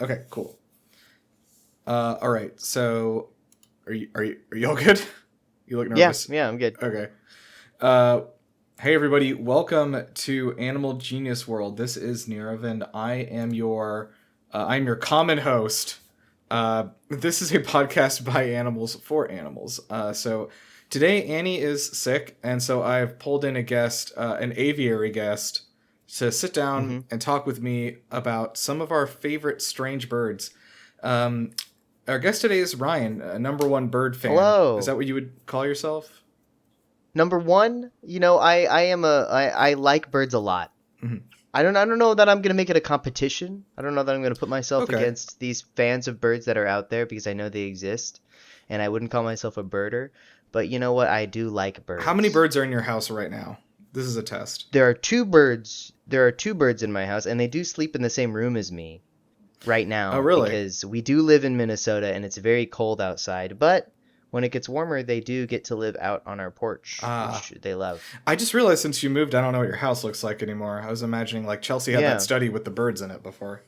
Okay, cool. All right. So, are you all good? You look nervous. Yeah, I'm good. Okay. Hey everybody, welcome to Animal Genius World. This is Nirav, and I'm your common host. This is a podcast by animals for animals. So today Annie is sick, and so I've pulled in a guest, an aviary guest, to sit down and talk with me about some of our favorite strange birds. Our guest today is Ryan, a number one bird fan. Hello. Is that what you would call yourself? Number one, I like birds a lot. Mm-hmm. I don't know that I'm gonna make it a competition. I don't know that I'm gonna put myself against these fans of birds that are out there because I know they exist, and I wouldn't call myself a birder. But you know what? I do like birds. How many birds are in your house right now? This is a test. There are two birds. There are two birds in my house, and they do sleep in the same room as me right now. Oh, really? Because we do live in Minnesota, and it's very cold outside. But when it gets warmer, they do get to live out on our porch, which they love. I just realized since you moved, I don't know what your house looks like anymore. I was imagining like Chelsea had that study with the birds in it before.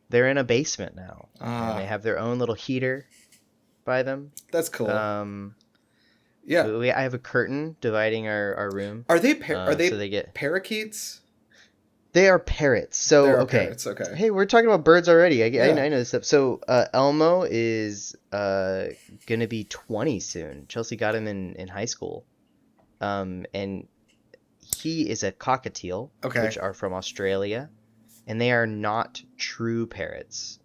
They're in a basement now. And they have their own little heater by them. That's cool. Yeah. I have a curtain dividing our room. Are they so parakeets? They are parrots. So parrots, okay. Hey, we're talking about birds already. I know this stuff. So Elmo is gonna be 20 soon. Chelsea got him in high school, and he is a cockatiel, which are from Australia, and they are not true parrots.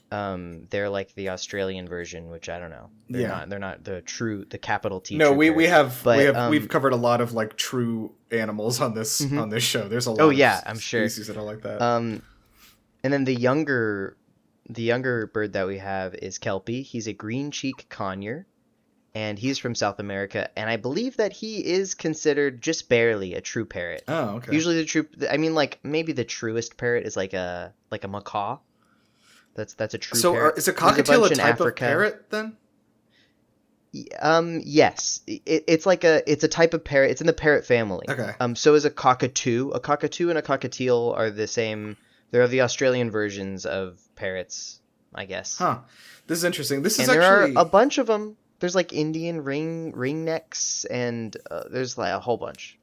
They're like the Australian version, which I don't know. They're not the capital T. No, we've covered a lot of like true animals on this show. There's a lot I'm sure species that are like that. And then the younger bird that we have is Kelpie. He's a green cheek conure, and he's from South America, and I believe that he is considered just barely a true parrot. Oh, okay. Usually maybe the truest parrot is like a macaw. That's a true parrot. So is a cockatiel a type of parrot then? Yes. It's a type of parrot. It's in the parrot family. Okay. So is a cockatoo. A cockatoo and a cockatiel are the same. They're the Australian versions of parrots, I guess. Huh. This is interesting. There are a bunch of them. There's like Indian ringnecks, and there's like a whole bunch.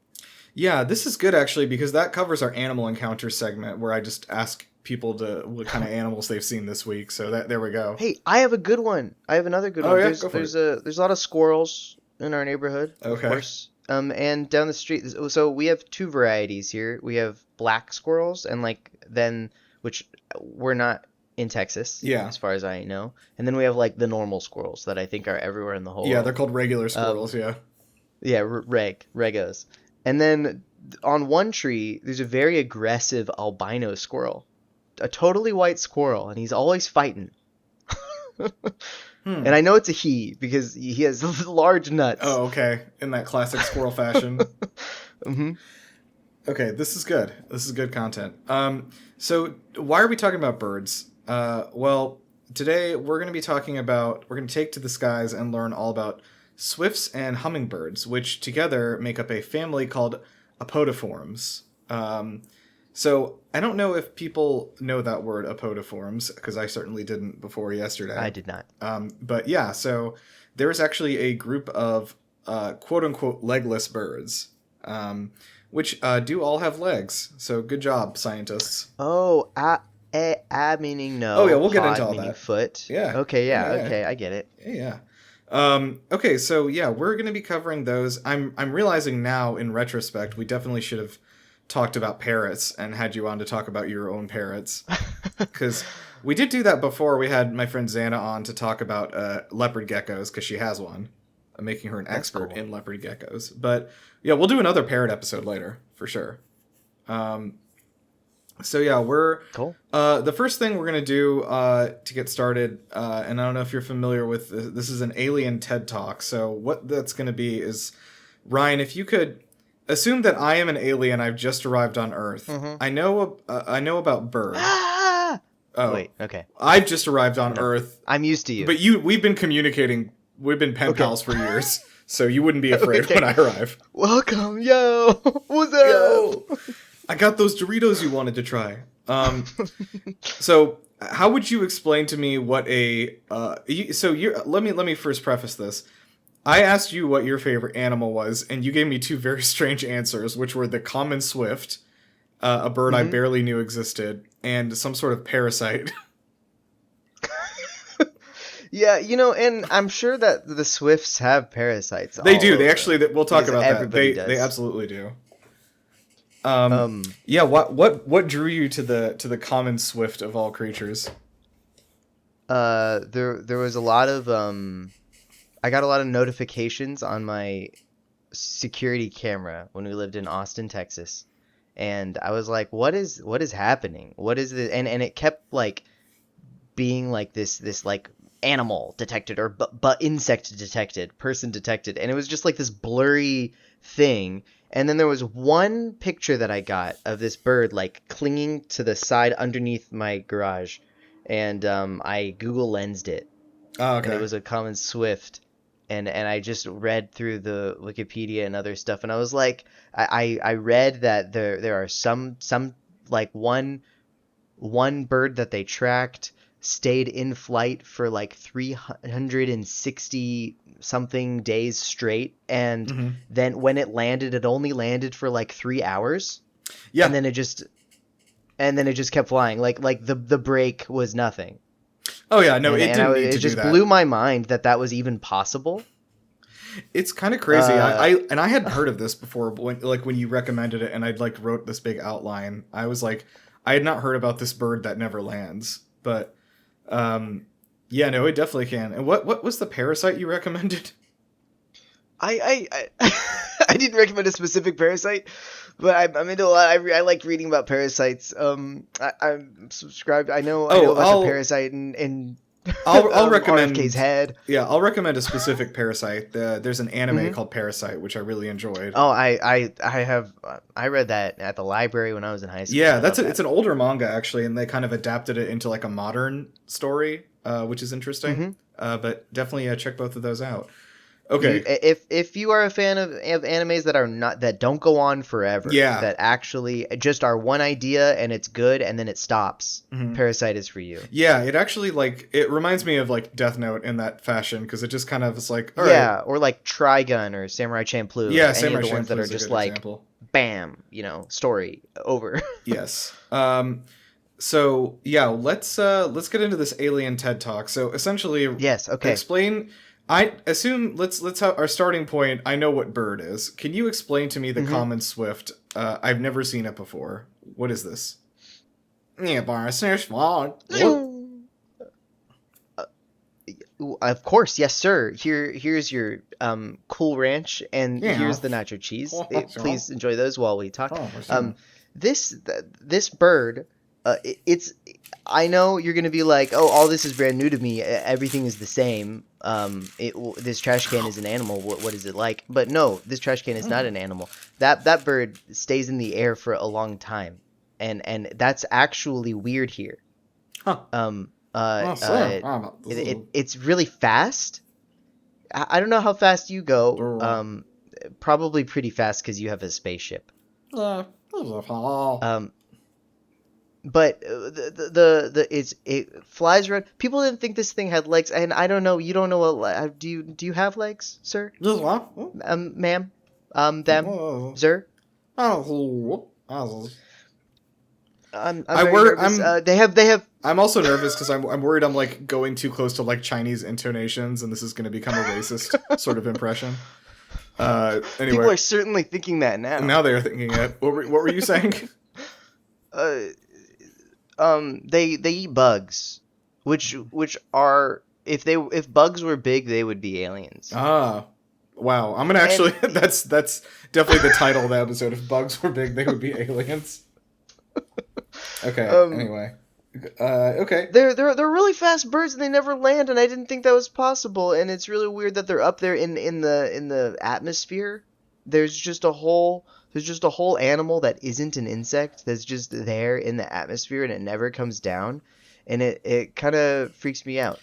Yeah, this is good actually because that covers our animal encounter segment where I just ask people what kind of animals they've seen this week. So there we go. Hey, I have a good one. I have another good one. Yeah, there's a lot of squirrels in our neighborhood. Okay. Of course. And down the street, so we have two varieties here. We have black squirrels and which we're not in Texas, as far as I know. And then we have like the normal squirrels that I think are everywhere in the whole world. Yeah, they're called regular squirrels, Yeah, regos. And then on one tree, there's a very aggressive albino squirrel. A totally white squirrel, and he's always fighting. And I know it's a he because he has large nuts. Oh, okay. In that classic squirrel fashion. Okay, this is good. This is good content. So why are we talking about birds? Well, today we're going to take to the skies and learn all about swifts and hummingbirds, which together make up a family called apodiforms. So I don't know if people know that word apodiforms, because I certainly didn't before yesterday. I did not. But yeah, so there's actually a group of quote-unquote legless birds, which do all have legs. So good job, scientists. Oh, meaning no. Oh yeah, we'll get into all meaning that. Foot. Yeah. Okay, okay, I get it. Yeah. Okay, so yeah, we're going to be covering those. I'm realizing now in retrospect, we definitely should have talked about parrots and had you on to talk about your own parrots, because we did do that before. We had my friend Xana on to talk about leopard geckos because she has one, making her an expert in leopard geckos. But yeah, we'll do another parrot episode later for sure. So yeah, we're cool. The first thing we're gonna do to get started, and I don't know if you're familiar with this is an alien TED Talk. So what that's gonna be is, Ryan, if you could assume that I am an alien, I've just arrived on Earth. I know about birds. Oh, wait, okay. I've just arrived on Earth. I'm used to you. But we've been communicating. We've been pen pals for years, so you wouldn't be afraid when I arrive. Welcome, yo. What's up? Yo, I got those Doritos you wanted to try. So how would you explain to me what a let me first preface this. I asked you what your favorite animal was, and you gave me two very strange answers, which were the common swift, a bird I barely knew existed, and some sort of parasite. Yeah, and I'm sure that the swifts have parasites. They do. They actually. We'll talk about that. Everybody does. They absolutely do. Yeah. What drew you to the common swift of all creatures? There was a lot of I got a lot of notifications on my security camera when we lived in Austin, Texas, and I was like, what is happening? What is this? And it kept like being like this like animal detected or but insect detected, person detected, and it was just like this blurry thing. And then there was one picture that I got of this bird like clinging to the side underneath my garage, and I Google lensed it. Oh, okay. And it was a common swift, and I just read through the Wikipedia and other stuff, and I was like, I read that there are some like one bird that they tracked stayed in flight for like 360 something days straight, and then when it landed, it only landed for like 3 hours. Yeah. And then it just kept flying. Like the break was nothing. Oh yeah, no, it didn't need to do that. It just blew my mind that was even possible. It's kind of crazy. I hadn't heard of this before, but when you recommended it, and I'd like wrote this big outline. I was like, I had not heard about this bird that never lands, but yeah, no, it definitely can. And what was the parasite you recommended? I didn't recommend a specific parasite, but I'm into a lot. I like reading about parasites. I'm subscribed. I know about the parasite and I'll recommend RFK's head. Yeah, I'll recommend a specific parasite. There's an anime called Parasite, which I really enjoyed. Oh, I read that at the library when I was in high school. Yeah, it's an older manga actually, and they kind of adapted it into like a modern story, which is interesting. But definitely check both of those out. Okay. If you are a fan of animes that don't go on forever, that actually just are one idea and it's good and then it stops, Parasite is for you. Yeah, it actually it reminds me of like Death Note in that fashion, because it just kind of is like, all right. Or like Trigun or Samurai Champloo. Yeah, any Samurai of the ones that are just like example. Bam, story over. Yes. So yeah, let's get into this alien TED Talk. So essentially, yes. Okay. Explain. I assume let's have our starting point. I know what bird is. Can you explain to me the common swift? I've never seen it before. What is this? Of course, yes, sir. Here's your Cool Ranch, and here's the nacho cheese. Please enjoy those while we talk. This bird. I know you're gonna be like, oh, all this is brand new to me. Everything is the same. This trash can is an animal. What is it like? But no, this trash can is not an animal. That bird stays in the air for a long time, and that's actually weird here. It's really fast. I don't know how fast you go. Probably pretty fast because you have a spaceship. But it flies around. People didn't think this thing had legs, and I don't know. You don't know what? Do you have legs, sir? Ma'am, them, sir. They have. I'm also nervous because I'm worried I'm like going too close to like Chinese intonations, and this is going to become a racist sort of impression. Anyway, people are certainly thinking that now. Now they are thinking it. What were you saying? They eat bugs, which are if bugs were big, they would be aliens. Ah, wow! I'm gonna actually that's definitely the title of the episode. If bugs were big, they would be aliens. Okay. Anyway, okay. They're really fast birds, and they never land, and I didn't think that was possible. And it's really weird that they're up there in the atmosphere. There's just a whole animal that isn't an insect that's just there in the atmosphere, and it never comes down, and it kind of freaks me out.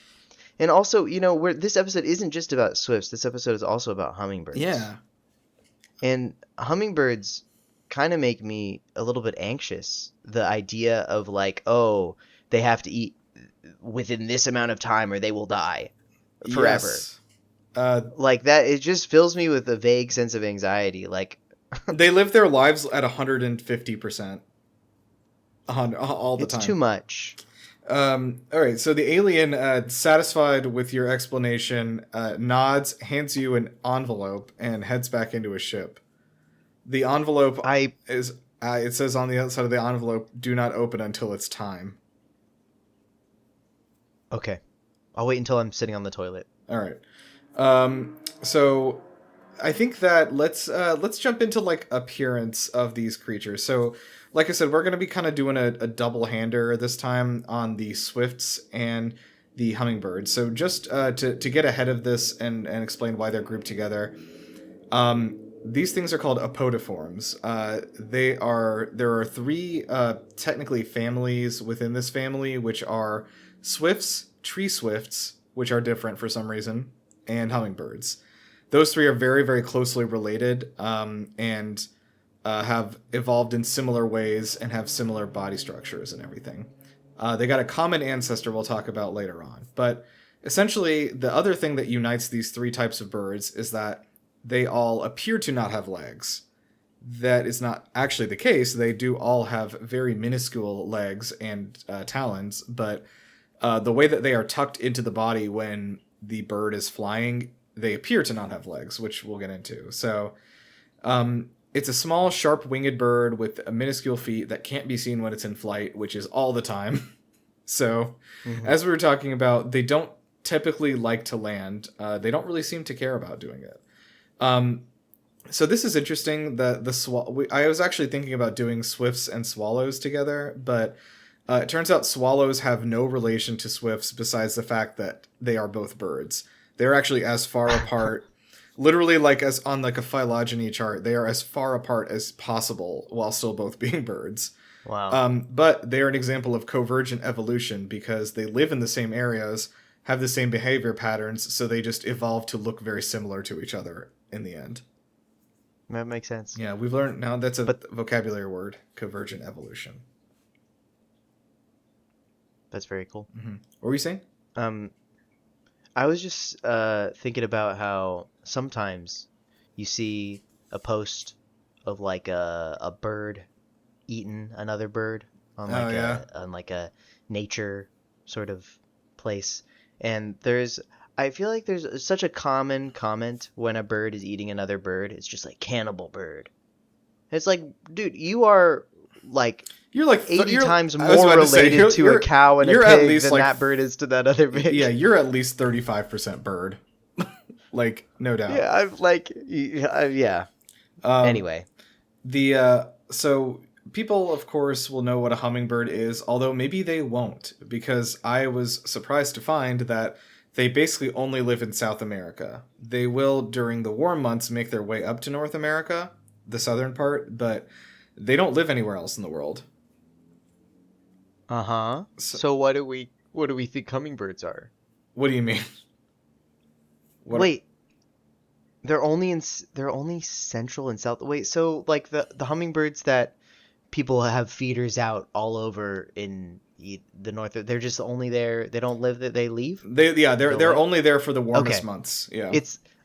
And also, this episode isn't just about swifts. This episode is also about hummingbirds. Yeah. And hummingbirds kind of make me a little bit anxious. The idea of like, oh, they have to eat within this amount of time or they will die forever. Yes. Like that, it just fills me with a vague sense of anxiety. Like they live their lives at 150% all the time. It's too much. All right, so the alien, satisfied with your explanation, nods, hands you an envelope, and heads back into his ship. The envelope is, it says on the outside of the envelope, do not open until it's time. Okay. I'll wait until I'm sitting on the toilet. All right. So I think that let's jump into like appearance of these creatures. So like I said, we're going to be kind of doing a double-hander this time on the swifts and the hummingbirds. So just to get ahead of this and explain why they're grouped together, these things are called apodiforms. There are three technically families within this family, which are swifts, tree swifts, which are different for some reason, and hummingbirds. Those three are very, very closely related and have evolved in similar ways and have similar body structures and everything. They got a common ancestor we'll talk about later on. But essentially, the other thing that unites these three types of birds is that they all appear to not have legs. That is not actually the case. They do all have very minuscule legs and talons, but the way that they are tucked into the body when the bird is flying, they appear to not have legs, which we'll get into. So it's a small, sharp-winged bird with minuscule feet that can't be seen when it's in flight, which is all the time. So, as we were talking about, they don't typically like to land. They don't really seem to care about doing it. So this is interesting. I was actually thinking about doing swifts and swallows together, but it turns out swallows have no relation to swifts besides the fact that they are both birds. They're actually as far apart, literally like as on like a phylogeny chart, they are as far apart as possible while still both being birds. Wow. But they are an example of convergent evolution because they live in the same areas, have the same behavior patterns, so they just evolve to look very similar to each other in the end. That makes sense. Yeah, we've learned now that's a vocabulary word, convergent evolution. That's very cool. Mm-hmm. What were you saying? I was just thinking about how sometimes you see a post of like a bird eating another bird on like a nature sort of place, and I feel like there's such a common comment when a bird is eating another bird. It's just like cannibal bird. It's like, dude, you're like 80 times more related to a cow and a pig than that bird is to that other pig. Yeah, you're at least 35% bird. Like, no doubt. Yeah, I'm like, yeah. Anyway. So people, of course, will know what a hummingbird is, although maybe they won't, because I was surprised to find that they basically only live in South America. They will, during the warm months, make their way up to North America, the southern part, but they don't live anywhere else in the world. Uh-huh. So what do we think hummingbirds are? What do you mean? Wait. They're only central and south. Wait, so like the hummingbirds that people have feeders out all over in the north, they're just only there. They don't live there. They leave. They're only there for the warmest months. Yeah.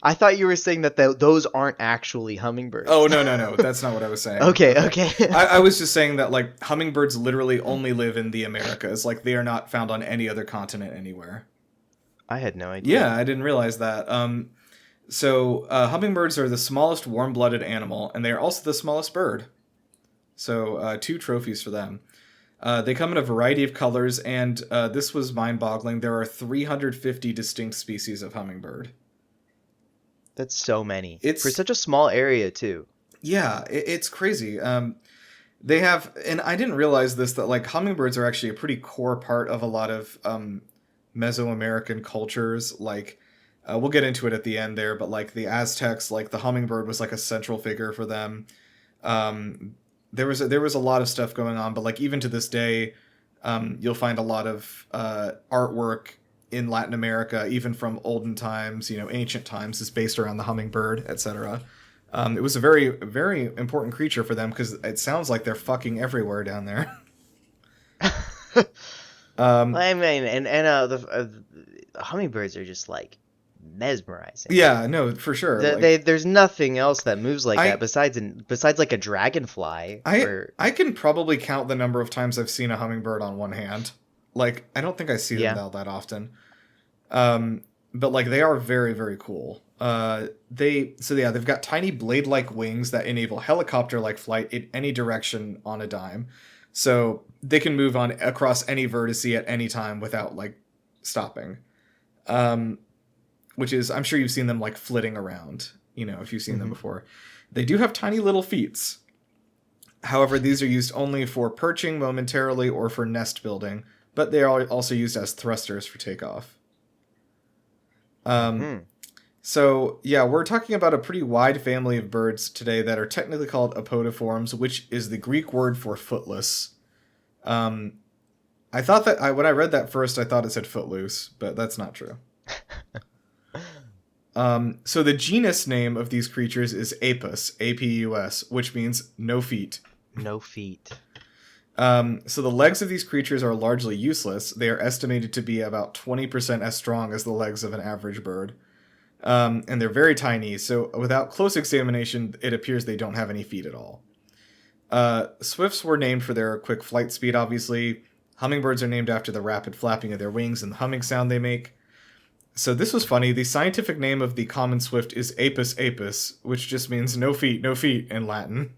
I thought you were saying that those aren't actually hummingbirds. Oh no, that's not what I was saying. Okay. I was just saying that like hummingbirds literally only live in the Americas. Like they are not found on any other continent anywhere. I had no idea. Yeah, I didn't realize that. So hummingbirds are the smallest warm-blooded animal, and they are also the smallest bird. So 2 trophies for them. They come in a variety of colors, and this was mind-boggling. There are 350 distinct species of hummingbird. That's so many. For such a small area, too. Yeah, it's crazy. They have, and I didn't realize this, that like hummingbirds are actually a pretty core part of a lot of Mesoamerican cultures. Like, we'll get into it at the end there, but like the Aztecs, like the hummingbird was like a central figure for them. There was a lot of stuff going on, but like even to this day, you'll find a lot of artwork in Latin America, even from olden times, ancient times, is based around the hummingbird, etc. It was a very, very important creature for them because it sounds like they're fucking everywhere down there. I mean, the hummingbirds are just like mesmerizing. Yeah, no, for sure. There's nothing else that moves like I that besides like a dragonfly. I can probably count the number of times I've seen a hummingbird on one hand. Like, I don't think I see them that often. But like they are very, very cool. They've got tiny blade-like wings that enable helicopter-like flight in any direction on a dime. So they can move on across any vertice at any time without like stopping. Which is, I'm sure you've seen them like flitting around, if you've seen them before. They do have tiny little feet. However, these are used only for perching momentarily or for nest building, but they are also used as thrusters for takeoff. So, yeah, we're talking about a pretty wide family of birds today that are technically called apodiforms, which is the Greek word for footless. I thought that, when I read that first, I thought it said footloose, but that's not true. So the genus name of these creatures is Apus, A-P-U-S, which means no feet. No feet. So the legs of these creatures are largely useless. They are estimated to be about 20% as strong as the legs of an average bird. And they're very tiny, so without close examination, it appears they don't have any feet at all. Swifts were named for their quick flight speed, obviously. Hummingbirds are named after the rapid flapping of their wings and the humming sound they make. So this was funny. The scientific name of the common swift is Apus apus, which just means no feet in Latin.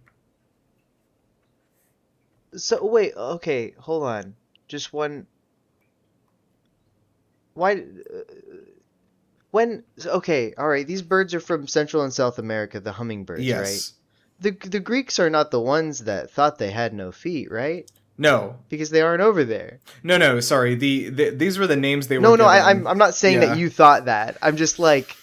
So, wait, okay, hold on. Just one... Why... Okay, alright, these birds are from Central and South America, the hummingbirds, yes. Right? The Greeks are not the ones that thought they had no feet, right? No. Because they aren't over there. No, sorry. These were the names they were given. I'm not saying that you thought that. I'm just like...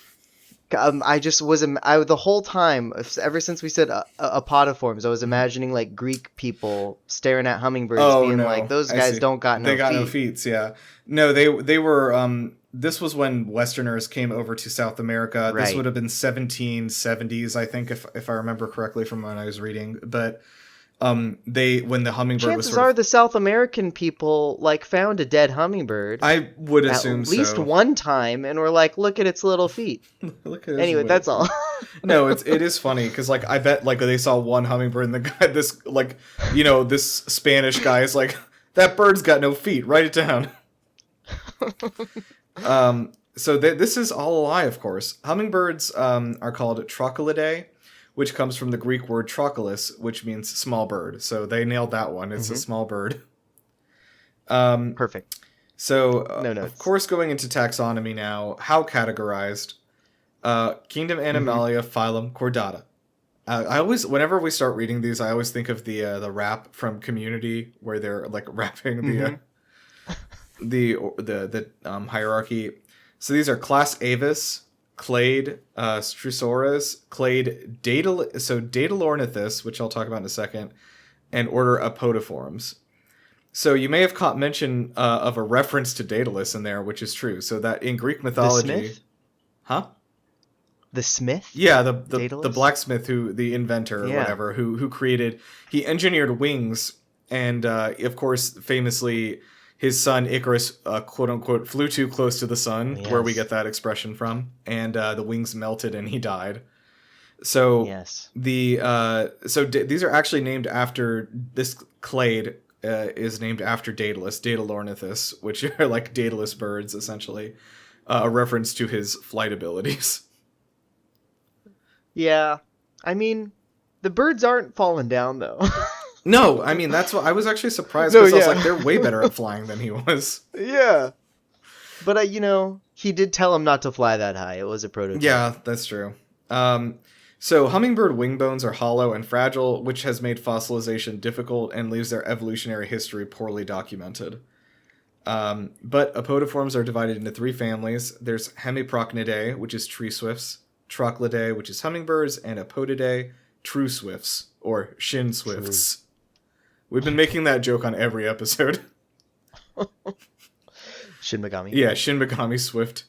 the whole time, ever since we said apodiforms, I was imagining like Greek people staring at hummingbirds, like, those guys don't got no feet. They got no feet, yeah. No, they were, this was when Westerners came over to South America. Right. This would have been 1770s, I think, if I remember correctly from when I was reading. But when the hummingbird Chances are the South American people like found a dead hummingbird. I would assume at least one time, and were like, look at its little feet. Look at anyway, that's all. No, it is funny because like I bet like they saw one hummingbird and the guy, this Spanish guy is like, that bird's got no feet. Write it down. So this is all a lie, of course. Hummingbirds are called Trochilidae, which comes from the Greek word trochilus, which means small bird. So they nailed that one. It's a small bird. Perfect. So, of course, going into taxonomy now, how categorized? Kingdom Animalia, phylum Chordata. I always, whenever we start reading these, I always think of the rap from Community, where they're like rapping the hierarchy. So these are class Avis, clade Strusoras, clade Datalornithus, which I'll talk about in a second, and order Apodiforms. So you may have caught mention of a reference to Daedalus in there, which is true. So that in Greek mythology, the Smith? Huh? The Smith? Yeah, the blacksmith, the inventor or whatever, who created, he engineered wings, and of course, famously, his son Icarus, quote unquote, flew too close to the sun, where we get that expression from, and the wings melted and he died. So these are actually named after this clade. Is named after Daedalus, Datalornithus, which are like Daedalus birds, essentially. A reference to his flight abilities. Yeah. I mean, the birds aren't falling down, though. No, I mean, that's what I was actually surprised, because I was like, they're way better at flying than he was. Yeah. But, he did tell him not to fly that high. It was a prototype. Yeah, that's true. So hummingbird wing bones are hollow and fragile, which has made fossilization difficult and leaves their evolutionary history poorly documented. But apodiforms are divided into three families. There's Hemiprocnidae, which is tree swifts, Trochilidae, which is hummingbirds, and Apodidae, true swifts, or shin swifts. True. We've been making that joke on every episode. Shin Megami. Yeah, Shin Megami Swift.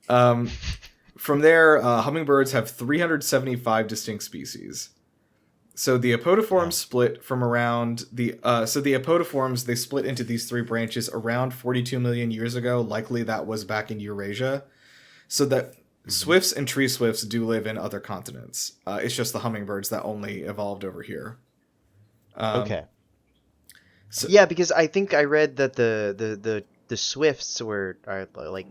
From there, hummingbirds have 375 distinct species. So the apodiforms split from around the the apodiforms, they split into these three branches around 42 million years ago. Likely that was back in Eurasia. So that swifts and tree swifts do live in other continents. It's just the hummingbirds that only evolved over here. Okay. So, yeah, because I think I read that the swifts are like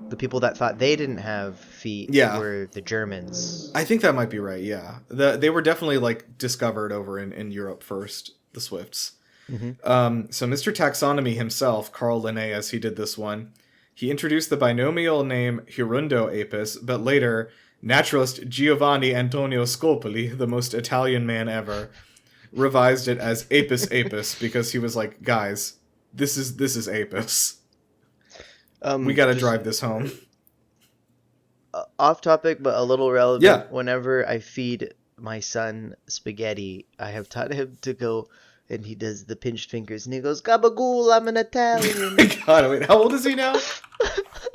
the people that thought they didn't have feet were the Germans. I think that might be right, yeah. They were definitely like discovered over in Europe first, the swifts. Mm-hmm. So Mr. Taxonomy himself, Carl Linnaeus, he did this one. He introduced the binomial name Hirundo apis, but later naturalist Giovanni Antonio Scopoli, the most Italian man ever, revised it as Apis apis because he was like, guys, this is Apis. We got to drive this home. Off topic, but a little relevant. Yeah. Whenever I feed my son spaghetti, I have taught him to go, and he does the pinched fingers, and he goes, "Gabagool, I'm an Italian." God, wait, how old is he now?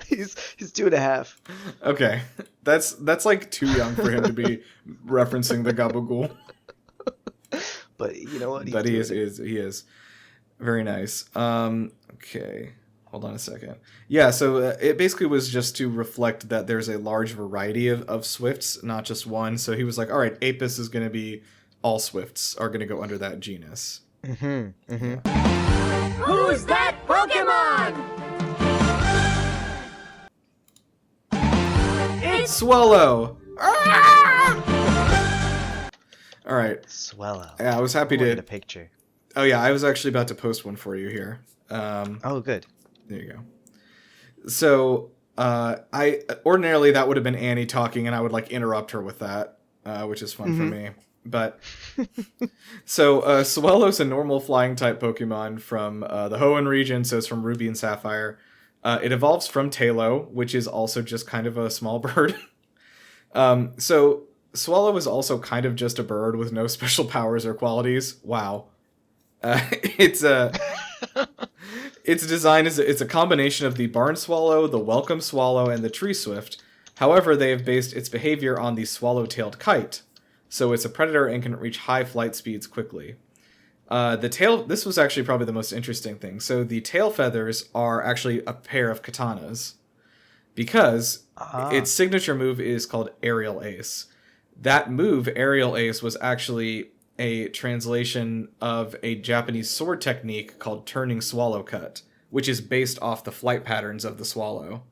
He's 2.5. Okay, that's like too young for him to be referencing the gabagool. But you know what? But he is very nice. Okay. Hold on a second. Yeah, so it basically was just to reflect that there's a large variety of swifts, not just one. So he was like, all right, Apis is going to be, all swifts are going to go under that genus. Mm-hmm. Mm-hmm. Who's that Pokemon? It's Swallow! All right. Swallow. Yeah, I was happy to... a picture. Oh, yeah, I was actually about to post one for you here. Oh, good. There you go. So, ordinarily that would have been Annie talking, and I would like interrupt her with that, which is fun for me. But so Swallow's a normal flying type Pokemon from the Hoenn region, so it's from Ruby and Sapphire. It evolves from Tailo, which is also just kind of a small bird. So Swallow is also kind of just a bird with no special powers or qualities. Wow. Its design is it's a combination of the barn swallow, the welcome swallow, and the tree swift. However, they have based its behavior on the swallow-tailed kite, so it's a predator and can reach high flight speeds quickly. This was actually probably the most interesting thing. So the tail feathers are actually a pair of katanas, because its signature move is called Aerial Ace. That move, Aerial Ace, was actually a translation of a Japanese sword technique called Turning Swallow Cut, which is based off the flight patterns of the swallow.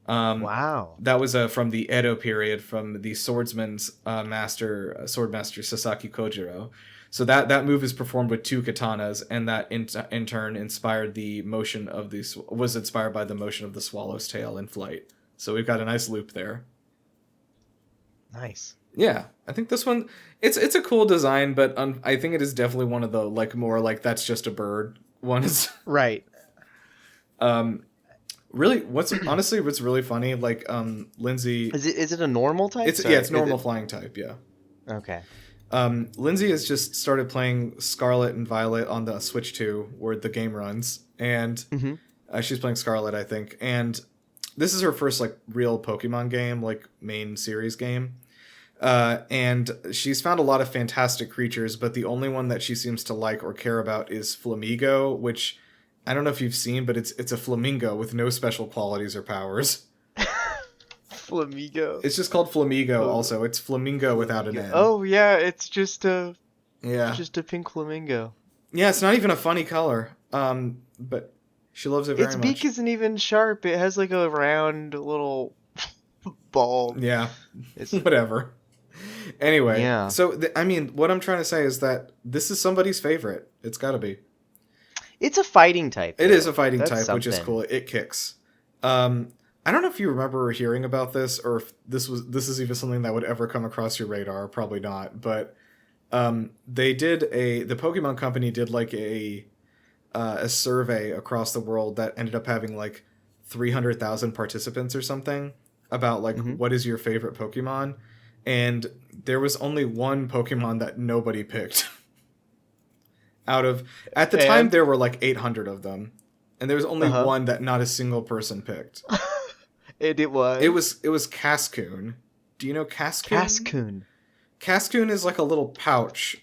Wow. That was from the Edo period, from the swordsman's swordmaster Sasaki Kojiro. So that move is performed with two katanas, and that in turn inspired the motion of was inspired by the motion of the swallow's tail in flight. So we've got a nice loop there. Nice. Yeah, I think this one, it's a cool design, but I think it is definitely one of the like more like that's just a bird ones. Right. Really, what's really funny, like Lindsay. Is it a normal type? It's normal flying type. Yeah. Okay. Lindsay has just started playing Scarlet and Violet on the Switch 2, where the game runs, and she's playing Scarlet, I think, and this is her first like real Pokemon game, like main series game. And she's found a lot of fantastic creatures, but the only one that she seems to like or care about is Flamigo, which I don't know if you've seen, but it's a flamingo with no special qualities or powers. Flamigo. It's just called Flamigo. Also, it's flamingo without an N. Oh yeah, it's just a pink flamingo. Yeah, it's not even a funny color. But she loves it very much. Its beak isn't even sharp. It has like a round little ball. Yeah, it's whatever. Anyway, yeah. So I mean, what I'm trying to say is that this is somebody's favorite. It's got to be. It's a fighting type. It is a fighting type, which is cool. It kicks. I don't know if you remember hearing about this, or if this is even something that would ever come across your radar. Probably not. But the Pokemon Company did like a survey across the world that ended up having like 300,000 participants or something about like what is your favorite Pokemon, and there was only one Pokemon that nobody picked. At the time there were like 800 of them, and there was only one that not a single person picked. And it was Cascoon. Do you know Cascoon? Cascoon. Cascoon is like a little pouch.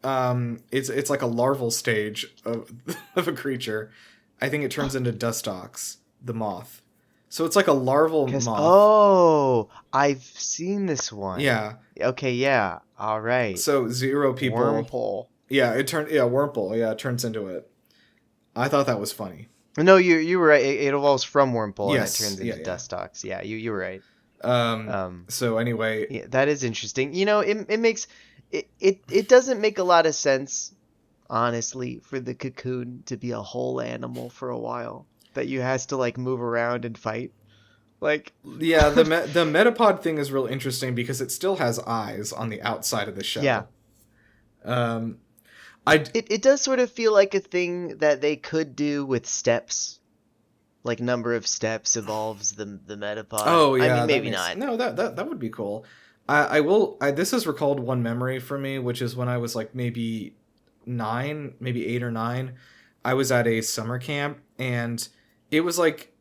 It's like a larval stage of of a creature. I think it turns into Dustox, the moth. So it's like a larval moth. Oh, I've seen this one. Yeah. Okay, yeah. All right. So 0 people. Wormpole. Yeah, Wurmple. Yeah, it turns into it. I thought that was funny. No, you were right. It evolves from Wormpole Yes, and it turns into Dustox. Yeah, you were right. So anyway, yeah, that is interesting. You know, it makes it doesn't make a lot of sense, honestly, for the cocoon to be a whole animal for a while that you has to like move around and fight. Like, yeah, the metapod thing is real interesting because it still has eyes on the outside of the shell. Yeah. It does sort of feel like a thing that they could do with steps. Like number of steps evolves the metapod. Oh yeah, I mean, maybe not. No, that would be cool. This has recalled one memory for me, which is when I was like maybe 8 or 9. I was at a summer camp, and it was like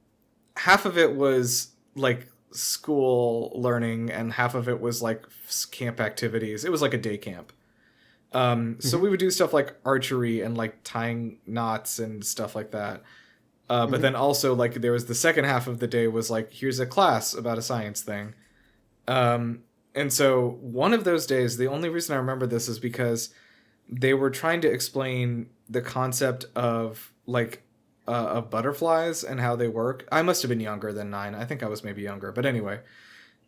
half of it was like school learning, and half of it was like camp activities. It was like a day camp. So we would do stuff like archery and like tying knots and stuff like that. But then also like there was the second half of the day was like, here's a class about a science thing. And so one of those days, the only reason I remember this is because they were trying to explain the concept of like of butterflies and how they work. I must have been younger than 9. I think I was maybe younger. But anyway,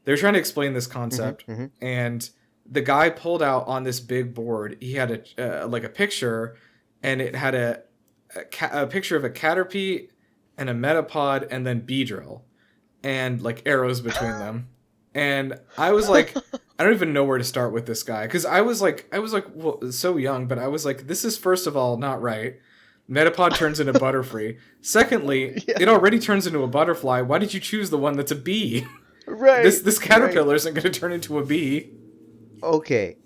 they were trying to explain this concept. And the guy pulled out on this big board. He had a picture, and it had a picture of a caterpie and a metapod and then Beedrill and like arrows between them. And I was like, I don't even know where to start with this guy. Cause I was like, well, so young, but I was like, this is first of all, not right. Metapod turns into Butterfree. Secondly, it already turns into a butterfly. Why did you choose the one that's a bee? Right. This caterpillar isn't going to turn into a bee. Okay.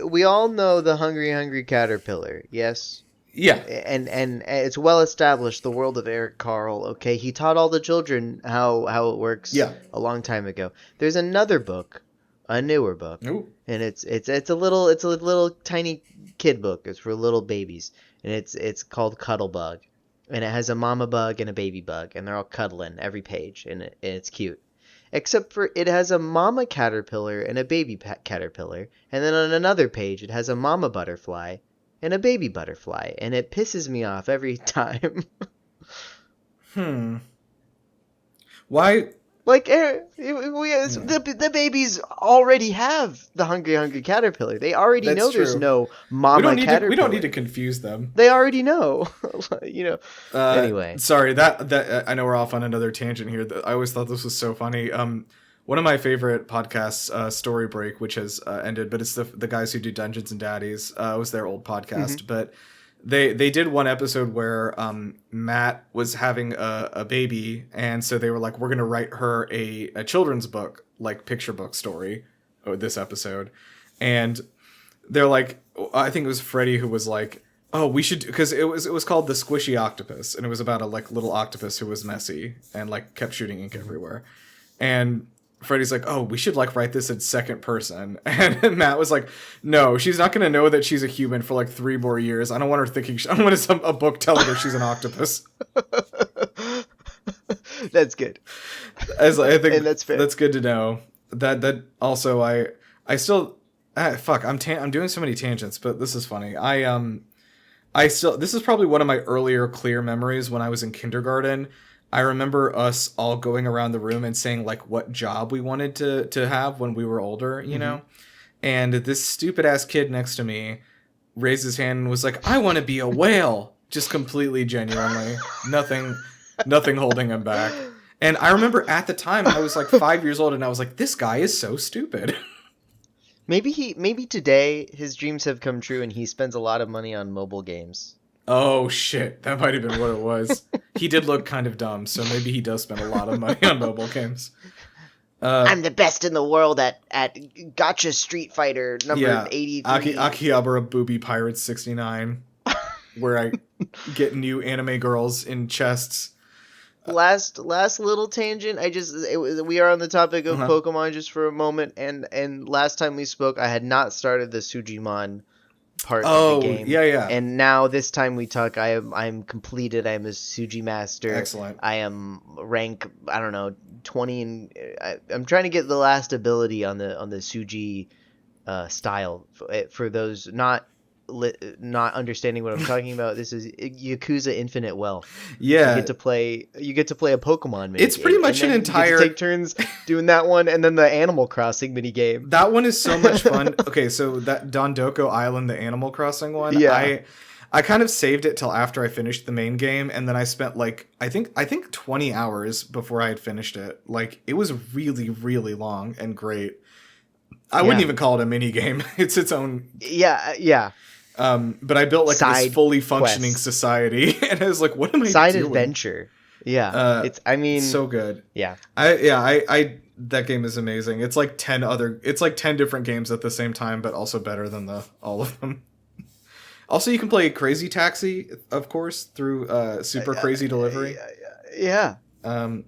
We all know the hungry caterpillar, yes? Yeah. And it's well established, the world of Eric Carle, okay? He taught all the children how it works a long time ago. There's another book, a newer book. Ooh. And it's a little tiny kid book. It's for little babies. And it's called Cuddlebug. And it has a mama bug and a baby bug, and they're all cuddling every page, and it's cute. Except for it has a mama caterpillar and a baby caterpillar, and then on another page it has a mama butterfly and a baby butterfly, and it pisses me off every time. Why? Like, the babies already have the hungry caterpillar. They already That's know true. There's no mama caterpillar. We don't need to confuse them. They already know. Anyway. Sorry, that I know we're off on another tangent here. I always thought this was so funny. One of my favorite podcasts, Story Break, which has ended, but it's the guys who do Dungeons and Daddies. It was their old podcast, but they did one episode where Matt was having a baby, and so they were like, we're gonna write her a children's book, like picture book story, this episode, and they're like, I think it was Freddie who was like, oh, we should, because it was called The Squishy Octopus, and it was about a like little octopus who was messy and like kept shooting ink everywhere, and Freddie's like, oh, we should like write this in second person. And Matt was like, no, she's not going to know that she's a human for like 3 more years. I don't want her thinking, I don't want a book telling her she's an octopus. That's good. I think and that's fair. That's good to know. That also, I still, I'm doing so many tangents, but this is funny. This is probably one of my earlier clear memories when I was in kindergarten. I remember us all going around the room and saying like what job we wanted to have when we were older, you know? And this stupid ass kid next to me raised his hand and was like, I want to be a whale. Just completely genuinely. Nothing holding him back. And I remember at the time I was like 5 years old and I was like, this guy is so stupid. Maybe today his dreams have come true and he spends a lot of money on mobile games. Oh shit, that might have been what it was. He did look kind of dumb, so maybe he does spend a lot of money on mobile games. I'm the best in the world at Gotcha Street Fighter number 83. Akihabara Booby Pirates 69, where I get new anime girls in chests. last little tangent. We are on the topic of Uh-huh. Pokemon just for a moment, and last time we spoke, I had not started the Sujimon part of the game. Yeah. And now this time we talk, I'm completed. I'm a Suji master. Excellent. I am rank, I don't know, 20, and I'm trying to get the last ability on the Suji style. For those not understanding what I'm talking about, this is Yakuza Infinite Wealth. Yeah. You get to play a Pokemon mini. It's pretty much an entire... You get to take turns doing that one, and then the Animal Crossing mini game. That one is so much fun. Okay, so that Dondoko Island, the Animal Crossing one, yeah. I kind of saved it till after I finished the main game, and then I spent like I think 20 hours before I had finished it. Like, it was really, really long and great. I wouldn't even call it a mini game. It's its own. Yeah. But I built like Side this fully functioning quest. society, and I was like, "What am I Side doing?" adventure. Yeah, it's so good. Yeah, I that game is amazing. It's like 10 different games at the same time, but also better than all of them. Also, you can play Crazy Taxi, of course, through Super Crazy Delivery. Yeah. I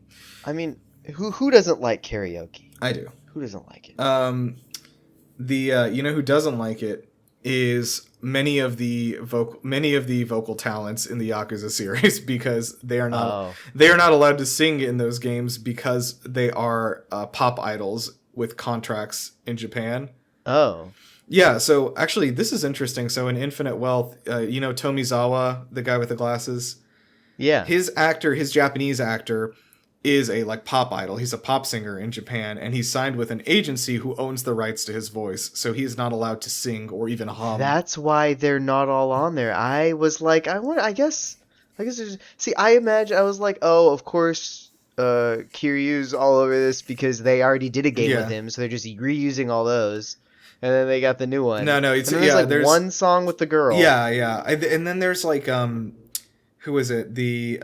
mean, who doesn't like karaoke? I do. Who doesn't like it? You know who doesn't like it is many of the vocal talents in the Yakuza series, because they are not allowed to sing in those games because they are pop idols with contracts in Japan. Oh. Yeah, so actually this is interesting. So in Infinite Wealth, you know Tomizawa, the guy with the glasses? Yeah. His Japanese actor is a like pop idol. He's a pop singer in Japan, and he's signed with an agency who owns the rights to his voice, so he's not allowed to sing or even hum. That's why they're not all on there. I was like, I guess there's... See, I was like, oh, of course Kiryu's all over this because they already did a game with him, so they're just reusing all those. And then they got the new one. No, it's there's one song with the girl. Yeah. And then there's like who is it? The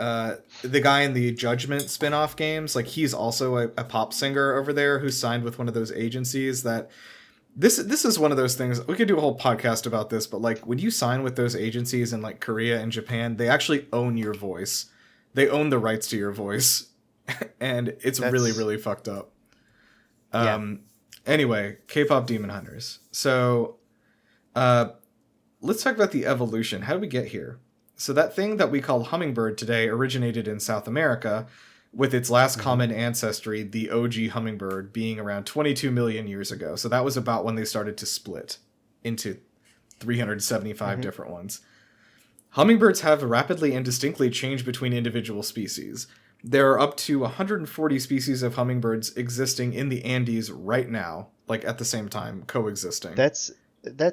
guy in the Judgment spin-off games, like he's also a pop singer over there who's signed with one of those agencies that this is one of those things. We could do a whole podcast about this, but like when you sign with those agencies in like Korea and Japan, they actually own your voice. They own the rights to your voice. And that's really, really fucked up. Anyway, K-pop Demon Hunters. So let's talk about the evolution. How did we get here? So that thing that we call hummingbird today originated in South America, with its last common ancestry, the OG hummingbird, being around 22 million years ago. So that was about when they started to split into 375 different ones. Hummingbirds have rapidly and distinctly changed between individual species. There are up to 140 species of hummingbirds existing in the Andes right now, like at the same time, coexisting. That's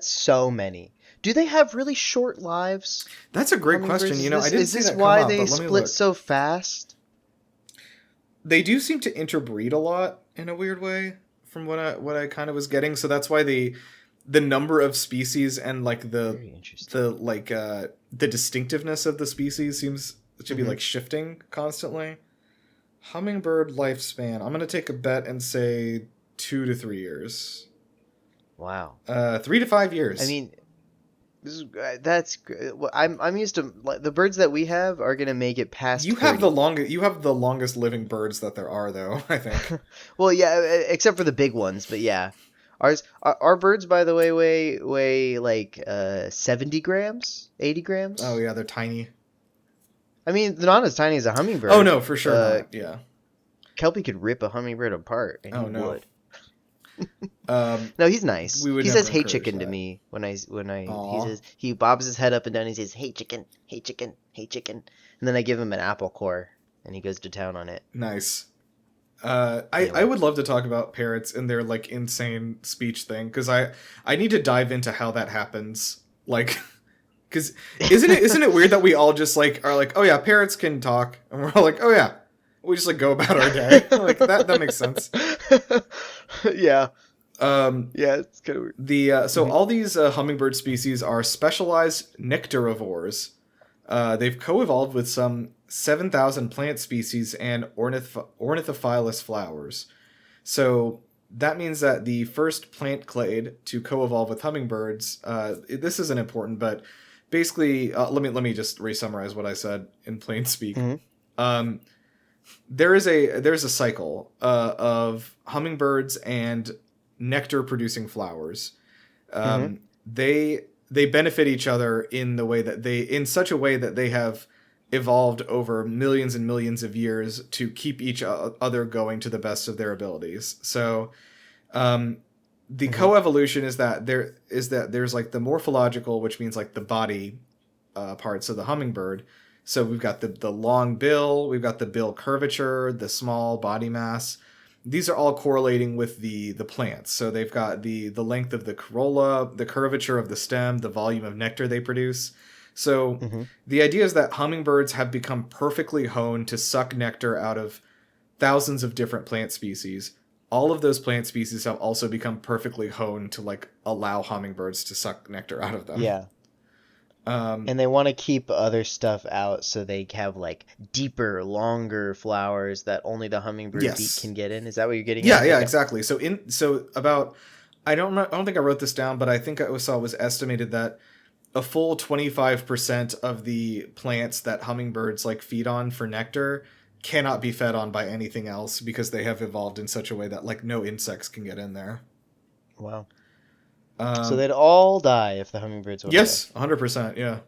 so many. Do they have really short lives? That's a great question. You know, I didn't see that come why up, they but let me split look. so fast? They do seem to interbreed a lot in a weird way, from what I kind of was getting. So that's why the number of species and like the distinctiveness of the species seems to be like shifting constantly. Hummingbird lifespan. I'm gonna take a bet and say 2 to 3 years. Wow. 3 to 5 years. I mean, that's I'm used to, like, the birds that we have are gonna make it past. You have the longest living birds that there are, though. I think. Well, yeah, except for the big ones, but yeah, our birds, by the way, weigh like 70 grams, 80 grams. Oh yeah, they're tiny. I mean, they're not as tiny as a hummingbird. Oh no, for sure not. Yeah. Kelpie could rip a hummingbird apart, and he would. No, he's nice. He says "Hey chicken" to me when he says, he bobs his head up and down. And he says "Hey chicken, hey chicken, hey chicken," and then I give him an apple core, and he goes to town on it. Nice. I would love to talk about parrots and their like insane speech thing, because I need to dive into how that happens. Like, because isn't it weird that we all just like are like, oh yeah, parrots can talk, and we're all like, oh yeah, we just like go about our day. Like that makes sense. Yeah. Yeah, it's kind of weird. So all these hummingbird species are specialized nectarivores. They've co-evolved with some 7,000 plant species and ornithophilous flowers. So that means that the first plant clade to co-evolve with hummingbirds, this isn't important, but basically, let me just re-summarize what I said in plain speak. there's a cycle of hummingbirds and nectar producing flowers. They benefit each other in such a way that they have evolved over millions and millions of years to keep each other going to the best of their abilities. So the coevolution is that there's like the morphological, which means like the body parts of the hummingbird. So we've got the long bill, we've got the bill curvature, the small body mass. These are all correlating with the plants. So they've got the length of the corolla, the curvature of the stem, the volume of nectar they produce. So the idea is that hummingbirds have become perfectly honed to suck nectar out of thousands of different plant species. All of those plant species have also become perfectly honed to like allow hummingbirds to suck nectar out of them. Yeah. And they want to keep other stuff out so they have like deeper, longer flowers that only the hummingbird beak can get in. Is that what you're getting at? Yeah, exactly. I don't think I wrote this down, but I think I saw it was estimated that a full 25% of the plants that hummingbirds like feed on for nectar cannot be fed on by anything else because they have evolved in such a way that like no insects can get in there. Wow. So they'd all die if the hummingbirds would. Yes, 100%, yeah.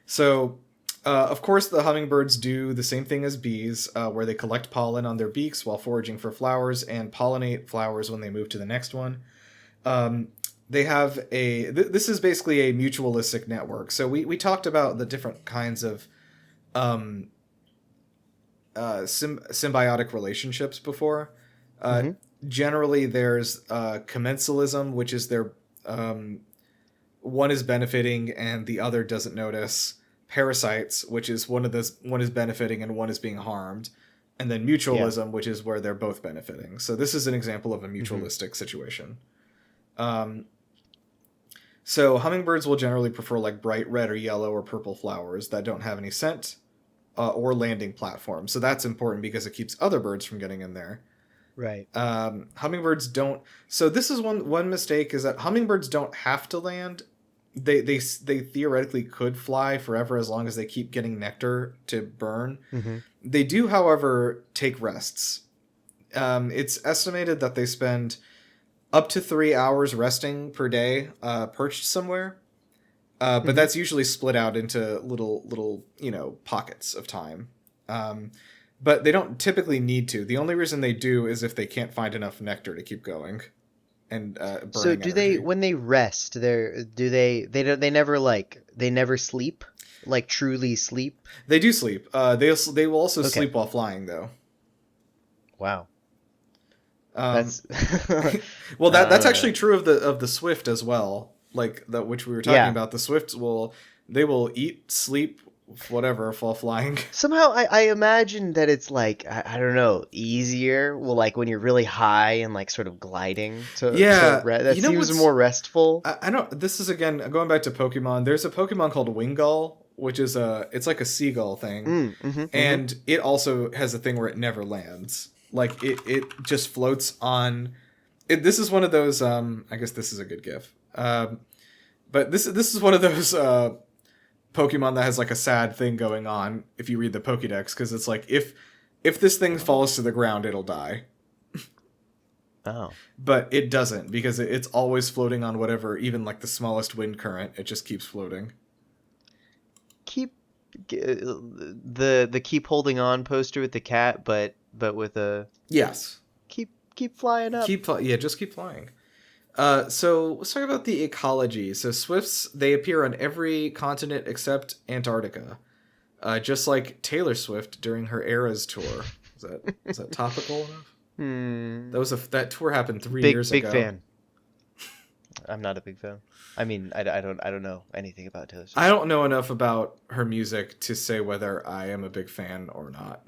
So, of course, the hummingbirds do the same thing as bees, where they collect pollen on their beaks while foraging for flowers and pollinate flowers when they move to the next one. They have this is basically a mutualistic network. So we talked about the different kinds of symbiotic relationships before. Generally, there's commensalism, which is their one is benefiting and the other doesn't notice. Parasites, which is one is benefiting and one is being harmed. And then mutualism, which is where they're both benefiting. So this is an example of a mutualistic situation. So hummingbirds will generally prefer like bright red or yellow or purple flowers that don't have any scent or landing platform. So that's important because it keeps other birds from getting in there. Right. Hummingbirds don't. So this is one mistake is that hummingbirds don't have to land. They theoretically could fly forever as long as they keep getting nectar to burn. They do, however, take rests. It's estimated that they spend up to 3 hours resting per day, perched somewhere. But that's usually split out into little pockets of time. But they don't typically need to. The only reason they do is if they can't find enough nectar to keep going and burning. So do they, when they rest, they never sleep, like truly sleep? They do sleep. They will also sleep while flying though. Wow. That's well, that's actually true of the swift as well. Like which we were talking about. The swifts will eat, sleep, whatever while flying. Somehow I imagine that it's like I don't know, easier. Well, like when you're really high and like sort of gliding. That seems more restful. I don't. This is again going back to Pokemon. There's a Pokemon called Wingull, which is it's like a seagull thing, and it also has a thing where it never lands. Like it just floats on. This is one of those. I guess this is a good GIF. But this is one of those Pokemon that has like a sad thing going on if you read the Pokédex, because it's like if this thing falls to the ground, it'll die. Oh. But it doesn't, because it's always floating on whatever, even like the smallest wind current. It just keeps floating. Keep the keep holding on poster with the cat, but with a keep flying up. Just keep flying. So let's talk about the ecology. So swifts, they appear on every continent except Antarctica, just like Taylor Swift during her Eras tour. Is that topical enough? That tour happened 3 years ago. Big fan. I'm not a big fan. I mean, I don't know anything about Taylor Swift. I don't know enough about her music to say whether I am a big fan or not.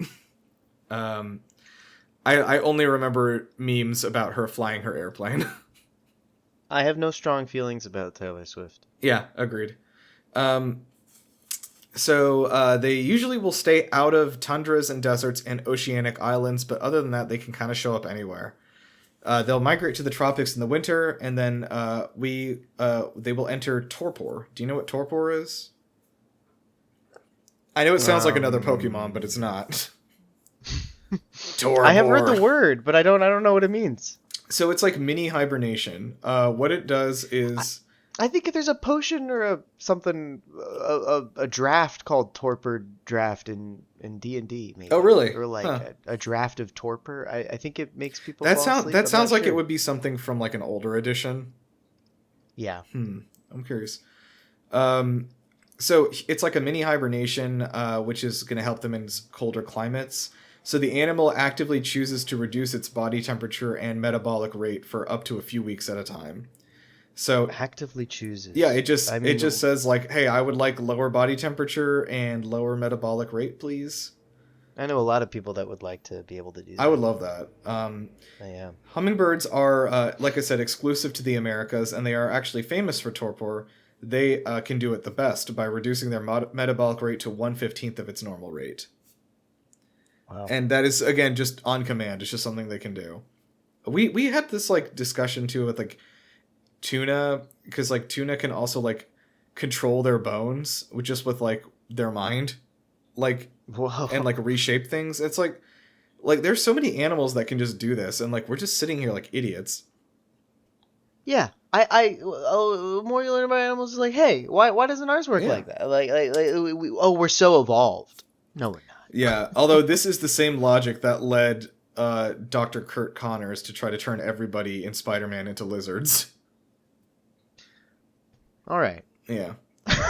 I only remember memes about her flying her airplane. I have no strong feelings about Taylor Swift. Yeah, agreed. So they usually will stay out of tundras and deserts and oceanic islands, but other than that, they can kind of show up anywhere. They'll migrate to the tropics in the winter, and then they will enter torpor. Do you know what torpor is? I know it sounds like another Pokemon, but it's not. Torpor. I have heard the word, but I don't know what it means. So it's like mini hibernation. What it does is... I think there's a potion or a draft called Torpor Draft in D&D, maybe. Oh, really? Or like a draft of Torpor. I think it makes people That fall asleep. That sounds like sure. it would be something from like an older edition. Yeah. I'm curious. So it's like a mini hibernation, which is going to help them in colder climates. So the animal actively chooses to reduce its body temperature and metabolic rate for up to a few weeks at a time. So actively chooses. Yeah, it just says like, hey, I would like lower body temperature and lower metabolic rate, please. I know a lot of people that would like to be able to do that. I would love that. Yeah. Hummingbirds are, like I said, exclusive to the Americas, and they are actually famous for torpor. They can do it the best by reducing their metabolic rate to 1/15 of its normal rate. Wow. And that is, again, just on command. It's just something they can do. We had this like discussion too with like tuna, because like tuna can also like control their bones with like their mind, like Whoa. and like reshape things. It's like there's so many animals that can just do this, and like we're just sitting here like idiots. Yeah, the more you learn about animals, is like, hey, why doesn't ours work like that? We're so evolved. No, we're not. Yeah, although this is the same logic that led Dr. Kurt Connors to try to turn everybody in Spider-Man into lizards. All right. Yeah.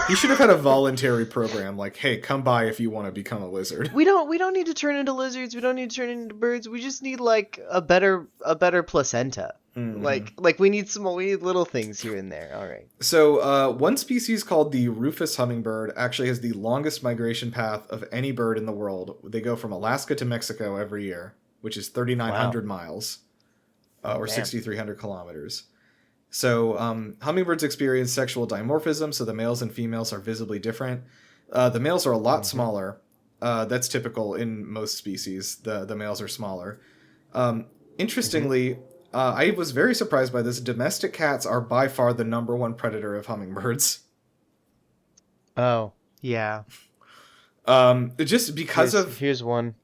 He should have had a voluntary program like, hey, come by if you want to become a lizard. We don't need to turn into lizards. We don't need to turn into birds. We just need like a better placenta. Mm-hmm. Like we need little things here and there. All right. So one species called the Rufous hummingbird actually has the longest migration path of any bird in the world. They go from Alaska to Mexico every year, which is 3,900 miles, or 6,300 kilometers. So hummingbirds experience sexual dimorphism, so the males and females are visibly different. The males are a lot smaller. That's typical in most species. The males are smaller. Interestingly, I was very surprised by this. Domestic cats are by far the number one predator of hummingbirds. Oh, yeah. Just because Here's one.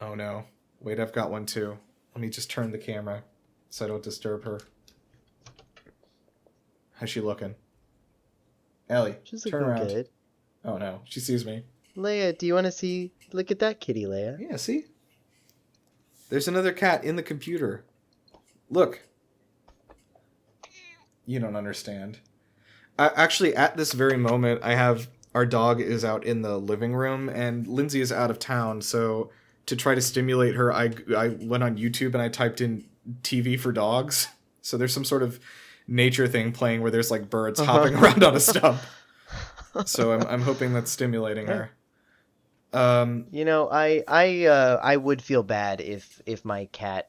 Oh, no. Wait, I've got one, too. Let me just turn the camera so I don't disturb her. How's she looking? Ellie, She's turn looking around. good. Oh, no. She sees me. Leia, do you want to see? Look at that kitty, Leia. Yeah, see? There's another cat in the computer. Look. You don't understand. Actually, at this very moment, our dog is out in the living room, and Lindsay is out of town, so to try to stimulate her, I went on YouTube and I typed in TV for dogs. So there's some sort of nature thing playing where there's like birds hopping around on a stump. So I'm hoping that's stimulating her. You know, I would feel bad if my cat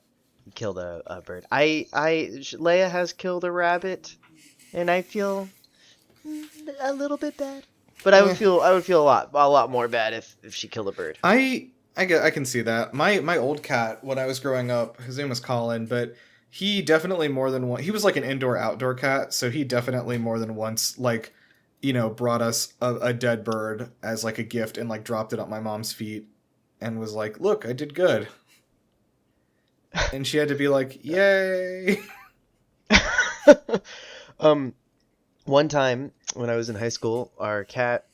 killed a bird. Leia has killed a rabbit, and I feel a little bit bad. But I would feel a lot more bad if she killed a bird. I can see that. My old cat, when I was growing up, his name was Colin, but he definitely more than one. He was like an indoor-outdoor cat, so he definitely more than once, like, you know, brought us a dead bird as like a gift and like dropped it at my mom's feet and was like, "Look, I did good." And she had to be like, "Yay!" One time when I was in high school, our cat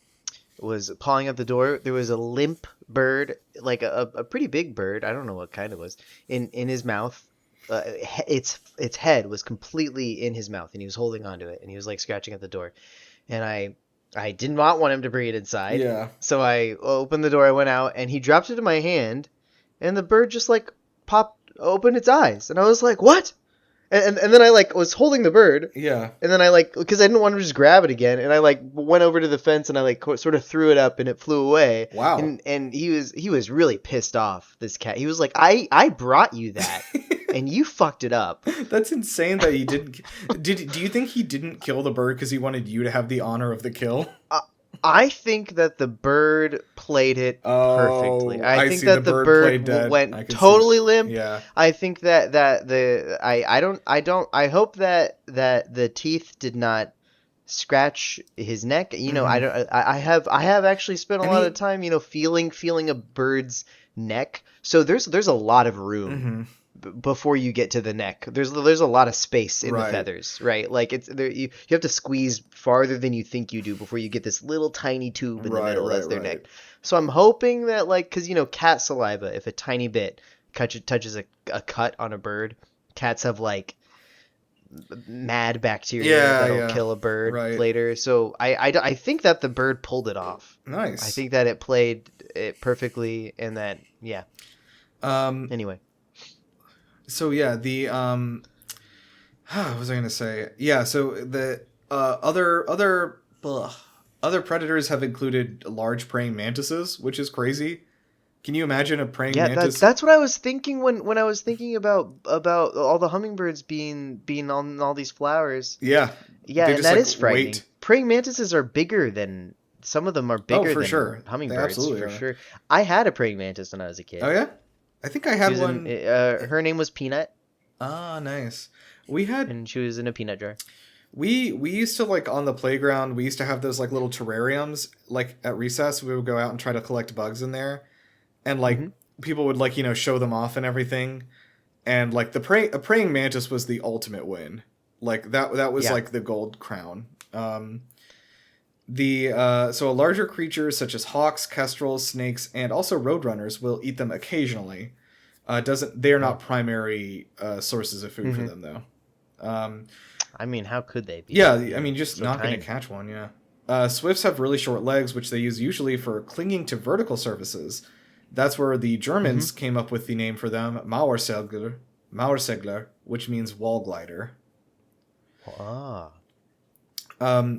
was pawing at the door. There was a limp bird, like a pretty big bird. I don't know what kind it was, in his mouth. Its head was completely in his mouth, and he was holding onto it, and he was like scratching at the door. And I did not want him to bring it inside. Yeah. So I opened the door, I went out, and he dropped it in my hand, and the bird just like opened its eyes, and I was like, "What?" And then I like was holding the bird. Yeah. And then I like, because I didn't want to just grab it again, and I like went over to the fence and I like sort of threw it up and it flew away. Wow. And he was really pissed off, this cat. He was like, I brought you that and you fucked it up. That's insane that he didn't. Do you think he didn't kill the bird because he wanted you to have the honor of the kill? I think that the bird played it perfectly. I think that the bird went totally limp. Yeah. I think that I hope that the teeth did not scratch his neck. You know, I have actually spent a lot of time, you know, feeling a bird's neck. So there's a lot of room before you get to the neck. There's a lot of space in the feathers, right? Like it's there, you have to squeeze farther than you think you do before you get this little tiny tube in the middle of their neck. So I'm hoping that, like, because cat saliva, if a tiny bit touches a cut on a bird, cats have like mad bacteria that'll kill a bird later. So I think that the bird pulled it off. Nice. I think that it played it perfectly, and that anyway. So yeah, the what was I gonna say? Yeah, so the other predators have included large praying mantises, which is crazy. Can you imagine a praying mantis? That's what I was thinking when I was thinking about all the hummingbirds being on all these flowers. Yeah, and that is frightening. Praying mantises are bigger than some of them are bigger than hummingbirds. For sure. I had a praying mantis when I was a kid. Oh yeah, I think I had one. Her name was Peanut. Ah, nice. And she was in a peanut jar. We used to, like, on the playground, we used to have those like little terrariums. Like at recess, we would go out and try to collect bugs in there. And, like, people would, like, show them off and everything. And, like, a praying mantis was the ultimate win. Like, that was, like, the gold crown. So a larger creature such as hawks, kestrels, snakes, and also roadrunners will eat them occasionally. They are not primary sources of food for them, though. I mean, how could they be? Yeah, I mean, just so not going to catch one, yeah. Swifts have really short legs, which they use usually for clinging to vertical surfaces. That's where the Germans came up with the name for them, Mauersegler, which means wall glider. Ah.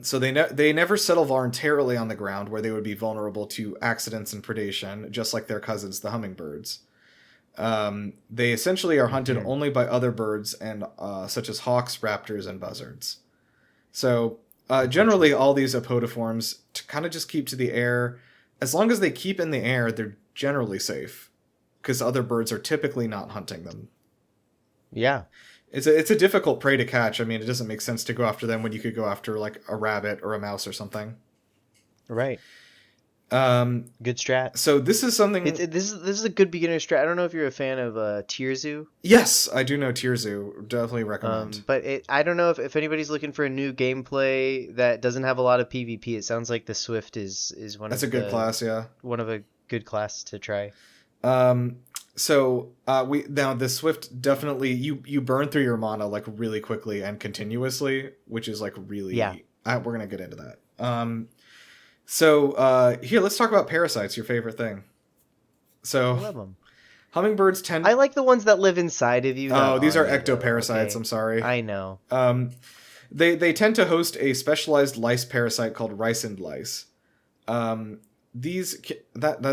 So they never settle voluntarily on the ground, where they would be vulnerable to accidents and predation, just like their cousins, the hummingbirds. They essentially are hunted only by other birds, and such as hawks, raptors, and buzzards. So generally, all these apodiforms kind of just keep to the air. As long as they keep in the air, they're generally safe, because other birds are typically not hunting them. Yeah. It's a difficult prey to catch. I mean, it doesn't make sense to go after them when you could go after, like, a rabbit or a mouse or something. Right. Good strat. So this is something... This is a good beginner strat. I don't know if you're a fan of Tirzu. Yes, I do know Tirzu. Definitely recommend. But I don't know if anybody's looking for a new gameplay that doesn't have a lot of PvP. It sounds like the Swift is one That's a good class, yeah. One of a good class to try. So now the Swift definitely you burn through your mana, like, really quickly and continuously, which is, like, really we're gonna get into that. So here, let's talk about parasites, your favorite thing. So I love them. Hummingbirds tend... I like the ones that live inside of you. Oh, these are ectoparasites. Okay. I'm sorry. I know. They tend to host a specialized lice parasite called ricin lice. That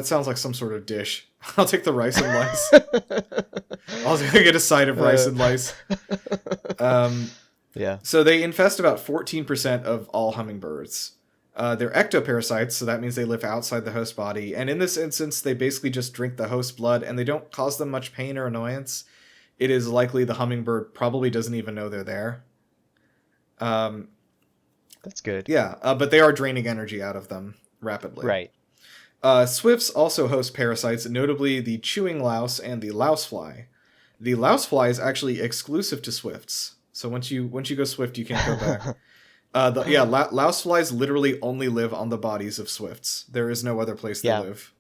sounds like some sort of dish. I'll take the ricin lice. I'll get a side of ricin lice. Yeah. So they infest about 14% of all hummingbirds. They're ectoparasites, so that means they live outside the host body. And in this instance, they basically just drink the host blood, and they don't cause them much pain or annoyance. It is likely the hummingbird probably doesn't even know they're there. That's good. Yeah, but they are draining energy out of them rapidly. Right. Swifts also host parasites, notably the chewing louse and the lousefly. The lousefly is actually exclusive to swifts, so once you go swift, you can't go back. Louseflies literally only live on the bodies of swifts. There is no other place they live.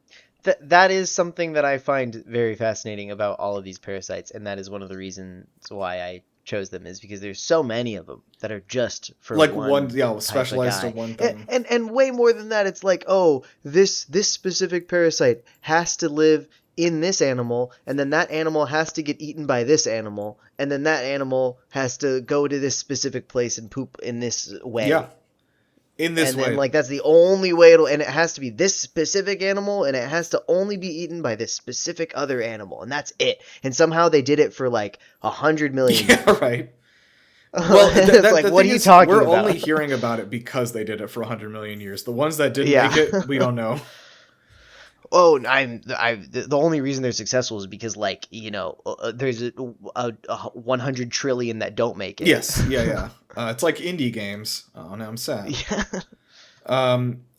That is something that I find very fascinating about all of these parasites, and that is one of the reasons why I chose them, is because there's so many of them that are just for like one specialized to one thing. And way more than that, it's like, oh, this specific parasite has to live in this animal, and then that animal has to get eaten by this animal, and then that animal has to go to this specific place and poop in this way. Yeah. In this way. And then, like, that's the only way and it has to be this specific animal, and it has to only be eaten by this specific other animal, and that's it. And somehow they did it for, like, 100 million years. Yeah, right. Well, it's like, what are you talking about? We're only hearing about it because they did it for 100 million years. The ones that didn't make it, we don't know. Oh, the only reason they're successful is because, like, there's a 100 trillion that don't make it. Yes, yeah. It's like indie games. Oh, now I'm sad. Yeah.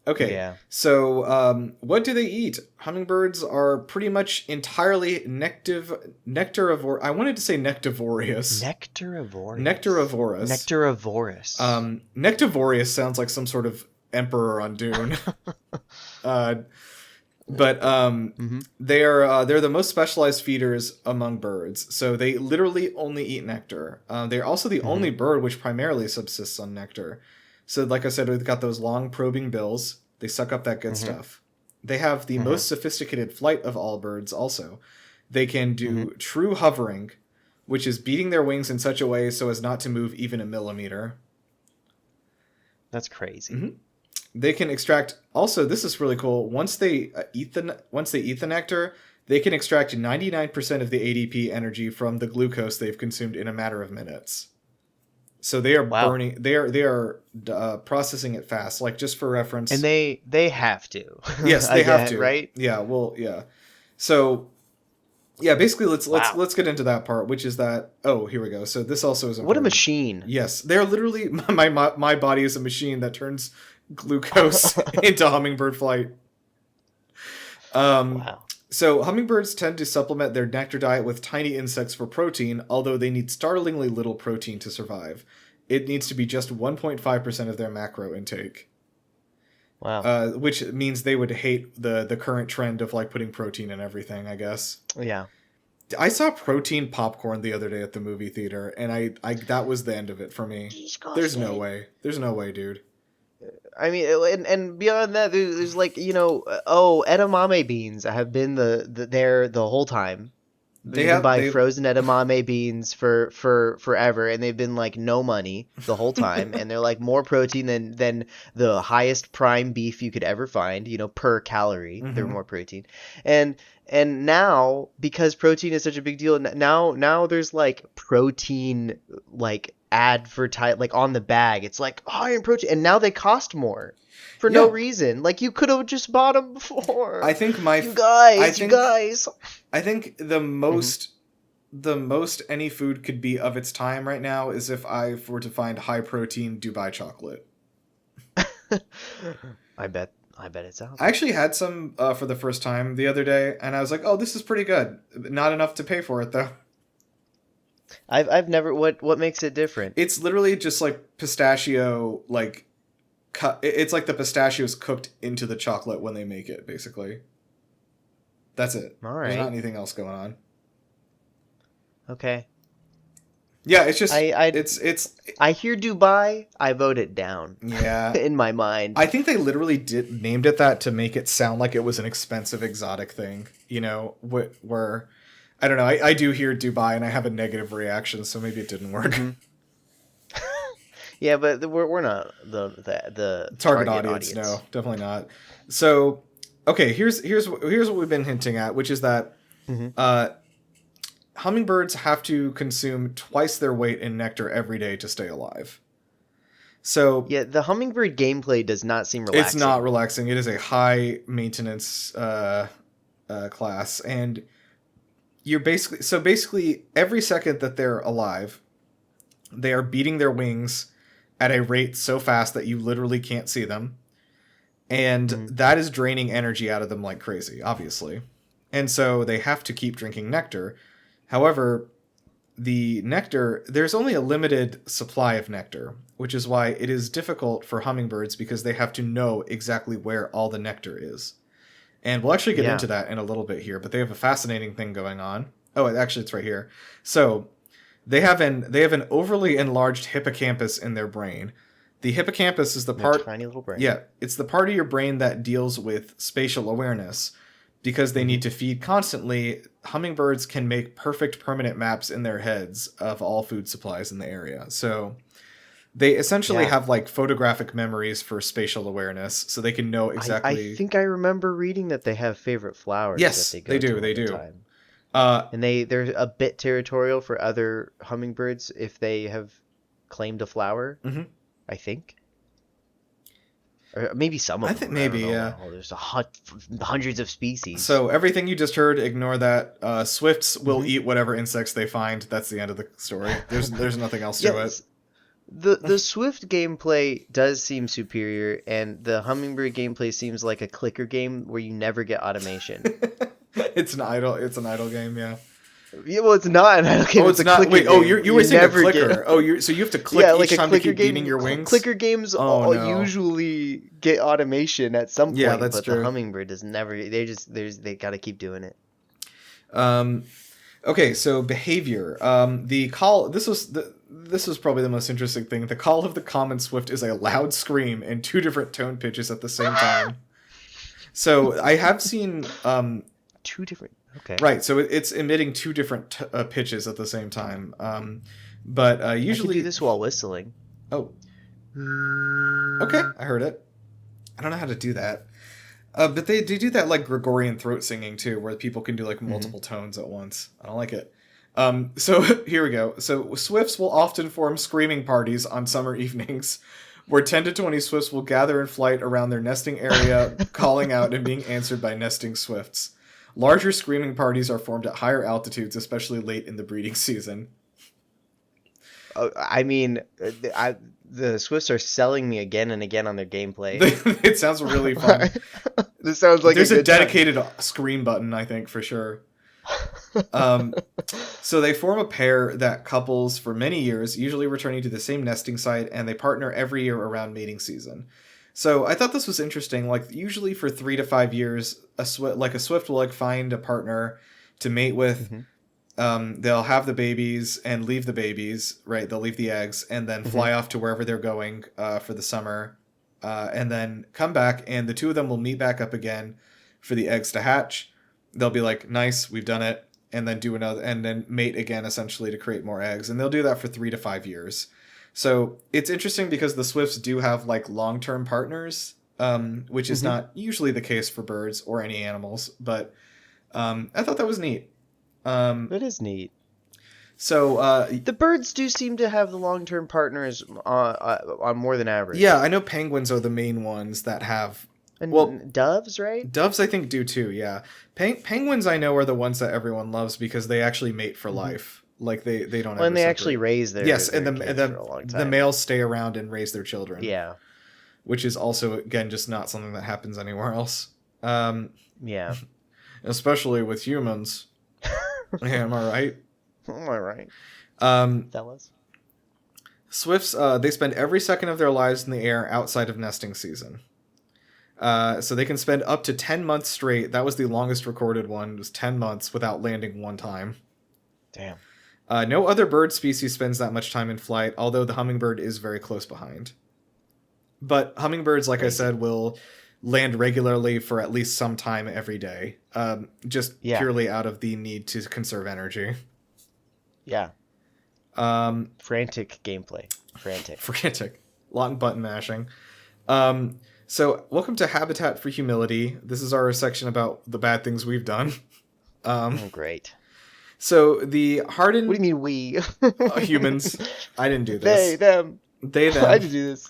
Okay. Yeah. So, what do they eat? Hummingbirds are pretty much entirely nectarivore. I wanted to say nectivorous. Nectarivorous. Nectarivorous. Nectarivorous. Nectivorous sounds like some sort of emperor on Dune. But they're the most specialized feeders among birds. So they literally only eat nectar. They're also the only bird which primarily subsists on nectar. So like I said, we've got those long probing bills. They suck up that good stuff. They have the most sophisticated flight of all birds also. They can do true hovering, which is beating their wings in such a way so as not to move even a millimeter. That's crazy. They can extract. Also, this is really cool. Once they eat the nectar, they can extract 99% of the ADP energy from the glucose they've consumed in a matter of minutes. So they are burning. They are processing it fast. Like, just for reference, And they have to. yes, they have to. Right? Yeah. Well, yeah. So, yeah. Basically, let's get into that part, which is that. Oh, here we go. So this also is important. What a machine. Yes, they're literally my body is a machine that turns glucose into hummingbird flight. Wow. So hummingbirds tend to supplement their nectar diet with tiny insects for protein, although they need startlingly little protein to survive. It needs to be just 1.5% of their macro intake. Wow. Which means they would hate the current trend of like putting protein in everything, I guess. Yeah. I saw protein popcorn the other day at the movie theater, and I that was the end of it for me. Disgusting. There's no way. There's no way, dude. I mean, and beyond that, there's like, edamame beans have been there the whole time. You can buy frozen edamame beans for forever, and they've been like no money the whole time, and they're like more protein than the highest prime beef you could ever find, per calorie. They're more protein. And now, because protein is such a big deal, now there's like protein like advertise like on the bag. It's like high in protein, and now they cost more for no reason. Like, you could have just bought them before. I think you guys. I think the most any food could be of its time right now is if I were to find high protein Dubai chocolate. I bet it's out. I actually had some for the first time the other day, and I was like, "Oh, this is pretty good." Not enough to pay for it though. I've never. What makes it different? It's literally just like pistachio, like it's like the pistachios cooked into the chocolate when they make it. Basically, that's it. All right. There's not anything else going on. Okay. Yeah, it's just it's. I hear Dubai, I vote it down. Yeah, in my mind. I think they literally named it that to make it sound like it was an expensive exotic thing. Where I don't know. I do hear Dubai, and I have a negative reaction, so maybe it didn't work. Yeah, but we're not the target audience. No, definitely not. So, okay, here's what we've been hinting at, which is that hummingbirds have to consume twice their weight in nectar every day to stay alive. So yeah, the hummingbird gameplay does not seem relaxing. It's not relaxing. It is a high maintenance class, and you're basically every second that they're alive, they are beating their wings at a rate so fast that you literally can't see them. And that is draining energy out of them like crazy, obviously. And so they have to keep drinking nectar. However, the nectar, there's only a limited supply of nectar, which is why it is difficult for hummingbirds because they have to know exactly where all the nectar is. And we'll actually get into that in a little bit here, but they have a fascinating thing going on. Oh, actually, it's right here. So they have an overly enlarged hippocampus in their brain. The hippocampus is the part, tiny little brain. Yeah, it's the part of your brain that deals with spatial awareness. Because they need to feed constantly, hummingbirds can make perfect permanent maps in their heads of all food supplies in the area. So they essentially have like photographic memories for spatial awareness, so they can know exactly. I think I remember reading that they have favorite flowers. Yes, that they do. They do. And they're a bit territorial for other hummingbirds if they have claimed a flower. I think. Or maybe some of them. I think maybe, yeah. There's hundreds of species. So everything you just heard, ignore that. Swifts will eat whatever insects they find. That's the end of the story. There's nothing else to it. The Swift gameplay does seem superior, and the Hummingbird gameplay seems like a clicker game where you never get automation. It's an idle game, yeah. Yeah, well, it's not an idle game. Oh, it's it's not. clicker Wait, game. you were saying a never clicker. get- Oh, so you have to click Yeah, each like a time to clicker keep game. beating your wings. Clicker games Oh, no. usually get automation at some point, Yeah, that's but true. the Hummingbird does never. They got to keep doing it. Okay, so behavior. The call. This was probably the most interesting thing. The call of the common swift is a loud scream in 2 different tone pitches at the same time. So I have seen 2 different. Okay. right. So it's emitting 2 different pitches at the same time. But I usually can do this while whistling. Oh, okay, I heard it. I don't know how to do that. But they do that like Gregorian throat singing too, where people can do like multiple tones at once. I don't like it. So here we go. So swifts will often form screaming parties on summer evenings, where 10 to 20 swifts will gather in flight around their nesting area, calling out and being answered by nesting swifts. Larger screaming parties are formed at higher altitudes, especially late in the breeding season. I mean, the Swifts are selling me again and again on their gameplay. It sounds really fun. This sounds like There's a good time. dedicated scream button, I think, for sure. So they form a pair that couples for many years, usually returning to the same nesting site, and they partner every year around mating season. So I thought this was interesting. Like usually for 3 to 5 years, a swift will like find a partner to mate with. They'll have the babies and leave the babies, right? They'll leave the eggs and then fly off to wherever they're going for the summer, and then come back, and the 2 of them will meet back up again for the eggs to hatch. They'll be like, nice, we've done it, and then do another, and then mate again essentially to create more eggs, and they'll do that for 3 to 5 years. So it's interesting because the swifts do have like long-term partners, which is not usually the case for birds or any animals, but I thought that was neat. That is neat. So The birds do seem to have the long-term partners on more than average. yeah, I know penguins are the main ones that have. And Well, doves, right? doves I think do too. Yeah, penguins I know are the ones that everyone loves because they actually mate for life. Like they don't. Well, and ever they actually separate. raise their Yes, their and kids for a long the time. males stay around and raise their children. Yeah, which is also again just not something that happens anywhere else. yeah. Especially with humans. Yeah, am I right? Am I right, fellas? Swifts, they spend every second of their lives in the air outside of nesting season. So they can spend up to 10 months straight. That was the longest recorded one. It was 10 months without landing one time. Damn. No other bird species spends that much time in flight, although the hummingbird is very close behind. But hummingbirds, like I said, will land regularly for at least some time every day, just purely out of the need to conserve energy. Yeah. Frantic gameplay. Frantic. Long button mashing. So, welcome to Habitat for Humility. This is our section about the bad things we've done. Oh, great. So, the hardened... What do you mean we? Humans. I didn't do this. They, them. They, them. I did do this.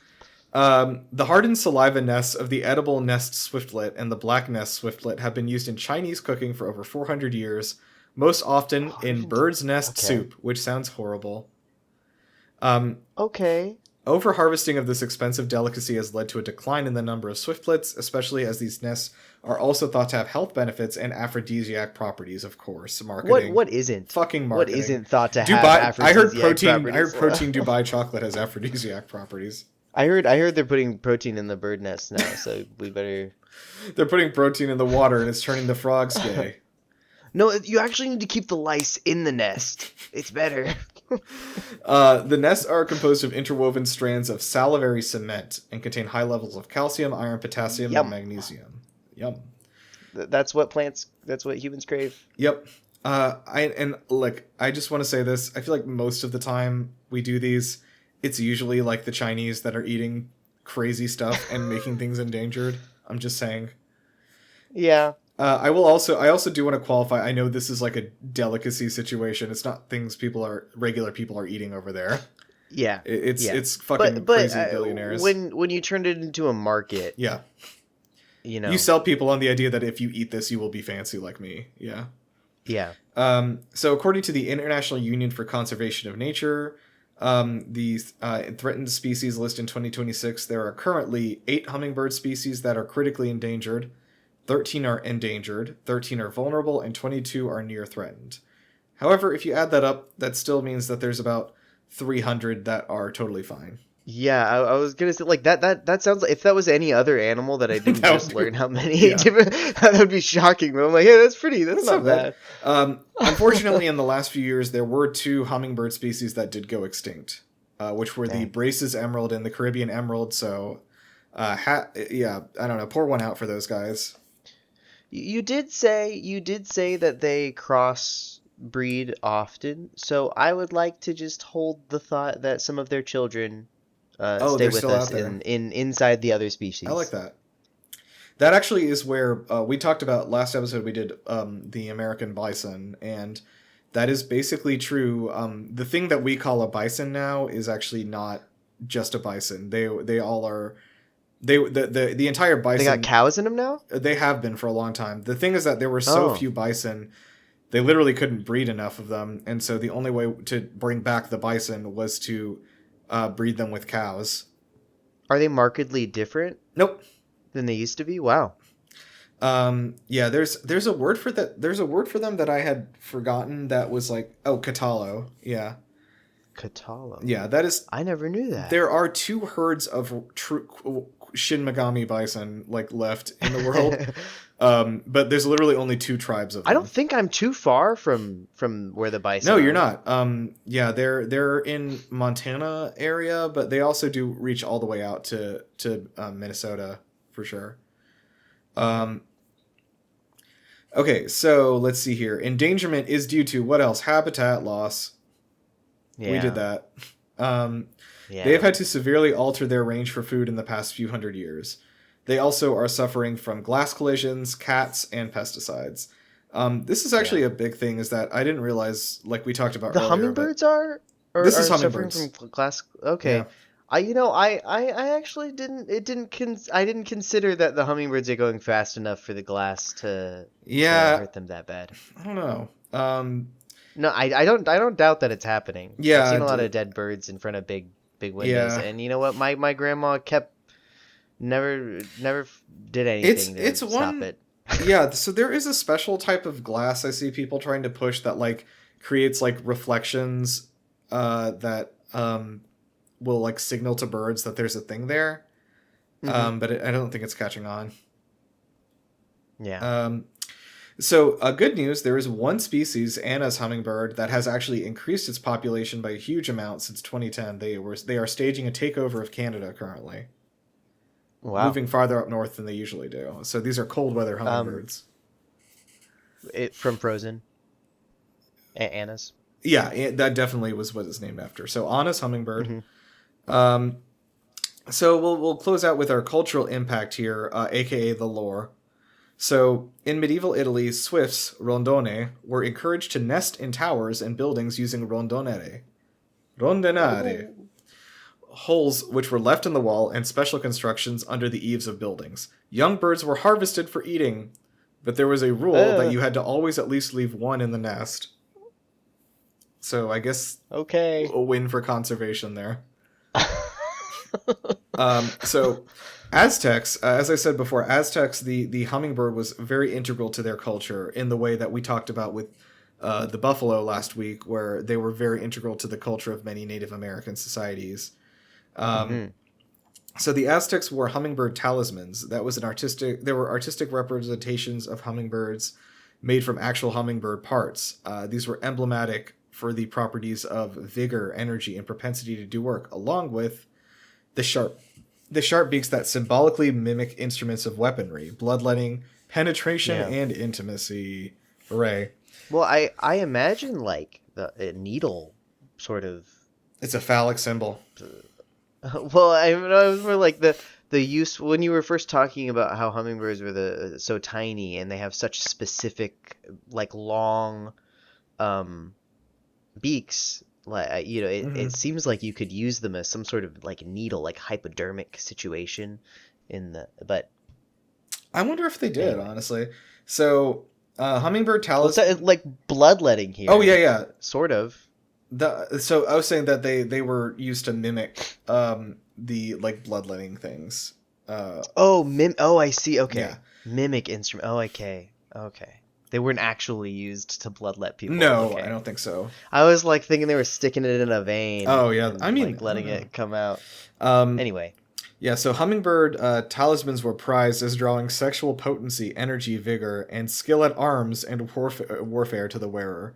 The hardened saliva nests of the edible nest swiftlet and the black nest swiftlet have been used in Chinese cooking for over 400 years, most often in bird's nest soup, which sounds horrible. Okay. Overharvesting of this expensive delicacy has led to a decline in the number of swiftlets, especially as these nests are also thought to have health benefits and aphrodisiac properties, of course. Marketing. What isn't? Fucking marketing. What isn't thought to Dubai, have aphrodisiac properties? I heard protein Dubai chocolate has aphrodisiac properties. I heard they're putting protein in the bird nest now, so we better... They're putting protein in the water and it's turning the frogs gay. No, you actually need to keep the lice in the nest. It's better. The nests are composed of interwoven strands of salivary cement and contain high levels of calcium, iron, potassium, and magnesium. Yum. That's what humans crave. Yep. I just want to say this. I feel like most of the time we do these, it's usually like the Chinese that are eating crazy stuff and making things endangered. I'm just saying. Yeah. I also do want to qualify. I know this is like a delicacy situation. It's not things regular people are eating over there. Yeah. It's fucking crazy billionaires. When you turned it into a market. Yeah. You know. You sell people on the idea that if you eat this, you will be fancy like me. Yeah. Yeah. So according to the International Union for Conservation of Nature, The threatened species list in 2026, there are currently 8 hummingbird species that are critically endangered, 13 are endangered, 13 are vulnerable, and 22 are near threatened. However, if you add that up, that still means that there's about 300 that are totally fine. Yeah, I was gonna say like that sounds like if that was any other animal that I didn't just learn how many different, that would be shocking. But I'm like, hey, that's not bad. Unfortunately, in the last few years, there were 2 hummingbird species that did go extinct, which were the Brace's emerald and the Caribbean emerald. So, I don't know, pour one out for those guys. You did say that they crossbreed often, so I would like to just hold the thought that some of their children stay with us in inside the other species. I like that. That actually is where we talked about last episode. We did the American bison, and that is basically true. The thing that we call a bison now is actually not just a bison. They all are. The entire bison. They got cows in them now? They have been for a long time. The thing is that there were so few bison, they literally couldn't breed enough of them, and so the only way to bring back the bison was to breed them with cows. Are they markedly different? Nope. Than they used to be? Wow. Yeah, there's a word for that. There's a word for them that I had forgotten that was like, Catalo. Yeah. Catalo. Yeah, that is. I never knew that. There are 2 herds of true Shin Megami bison like left in the world. But there's literally only 2 tribes of them. I don't think I'm too far from where the bison No, are. you're not. Yeah, they're in Montana area, but they also do reach all the way out to Minnesota for sure. Okay, so let's see here. Endangerment is due to what else? Habitat loss. Yeah. We did that. They have had to severely alter their range for food in the past few hundred years. They also are suffering from glass collisions, cats, and pesticides. This is actually a big thing, is that I didn't realize, like we talked about earlier. The hummingbirds are? Or this is suffering hummingbirds. from glass? Okay. Yeah. I actually didn't consider that the hummingbirds are going fast enough for the glass to hurt them that bad. I don't know. No, I don't doubt that it's happening. Yeah, I've seen a lot of dead birds in front of big windows, and you know what? My grandma never did anything to stop it. Yeah, so there is a special type of glass I see people trying to push that like creates like reflections that will like signal to birds that there's a thing there. Mm-hmm. But I don't think it's catching on. Yeah. So, good news, there is one species, Anna's hummingbird, that has actually increased its population by a huge amount since 2010. They are staging a takeover of Canada currently. Wow. Moving farther up north than they usually do. So these are cold weather hummingbirds. From Frozen? Anna's? Yeah, that definitely was what it's named after. So Anna's hummingbird. Mm-hmm. So we'll close out with our cultural impact here, aka the lore. So, in medieval Italy, swifts, rondone, were encouraged to nest in towers and buildings using rondonare, holes which were left in the wall and special constructions under the eaves of buildings. Young birds were harvested for eating, but there was a rule that you had to always at least leave one in the nest. So, I guess a win for conservation there. So... Aztecs, as I said before, the hummingbird was very integral to their culture in the way that we talked about with the buffalo last week, where they were very integral to the culture of many Native American societies. So the Aztecs wore hummingbird talismans. There were artistic representations of hummingbirds made from actual hummingbird parts. These were emblematic for the properties of vigor, energy, and propensity to do work, along with the sharp beaks that symbolically mimic instruments of weaponry, bloodletting, penetration, and intimacy. Hooray. Well, I imagine like a needle sort of... It's a phallic symbol. Well, I was more like the use... When you were first talking about how hummingbirds were so tiny and they have such specific, like, long beaks... Like, you know, it seems like you could use them as some sort of like needle, like hypodermic situation but I wonder if they did, honestly. So, hummingbird talisman, like bloodletting here. Oh yeah, sort of. So I was saying that they were used to mimic the like bloodletting things. I see. Okay. Yeah. Mimic instrument. Oh, okay. Okay. They weren't actually used to bloodlet people. No, Okay. I don't think so. I was like thinking they were sticking it in a vein. Oh yeah, and, I mean, like letting it come out. Anyway. Yeah, so hummingbird talismans were prized as drawing sexual potency, energy, vigor, and skill at arms and warfare to the wearer.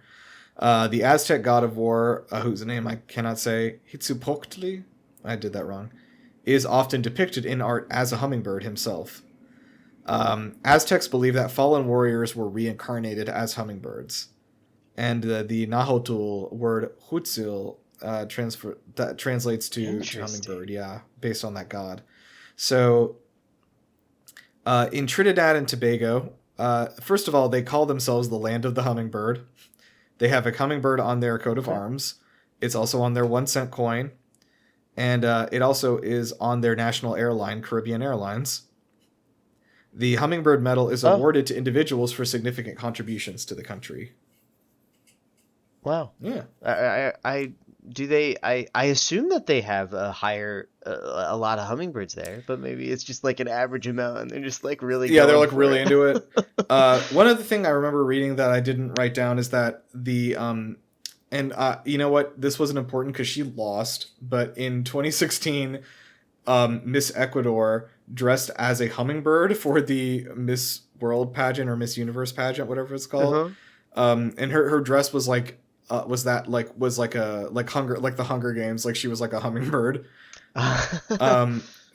The Aztec god of war, whose name I cannot say, Huitzilopochtli, I did that wrong, is often depicted in art as a hummingbird himself. Aztecs believe that fallen warriors were reincarnated as hummingbirds. And the Nahuatl word Huitzil that translates to hummingbird, based on that god. So in Trinidad and Tobago, first of all, they call themselves the land of the hummingbird. They have a hummingbird on their coat of arms. It's also on their 1-cent coin. And it also is on their national airline, Caribbean Airlines. The Hummingbird Medal is awarded to individuals for significant contributions to the country. Wow. Yeah. I assume that they have a lot of hummingbirds there, but maybe it's just like an average amount and they're just like really they're like really into it. One other thing I remember reading that I didn't write down is that the you know what, this wasn't important because she lost, but in 2016 Miss Ecuador dressed as a hummingbird for the Miss World pageant or Miss Universe pageant, whatever it's called. And her dress was like the Hunger Games, like she was like a hummingbird.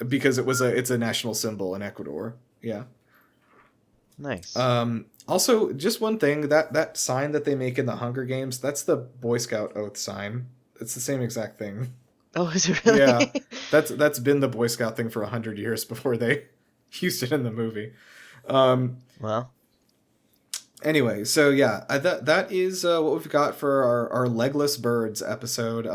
Because it's a national symbol in Ecuador. Yeah. Nice. Also, just one thing, that sign that they make in the Hunger Games, that's the Boy Scout oath sign. It's the same exact thing. Oh, is it really? Yeah. That's been the Boy Scout thing for 100 years before they used it in the movie. Well. Anyway, so yeah, that is what we've got for our legless birds episode.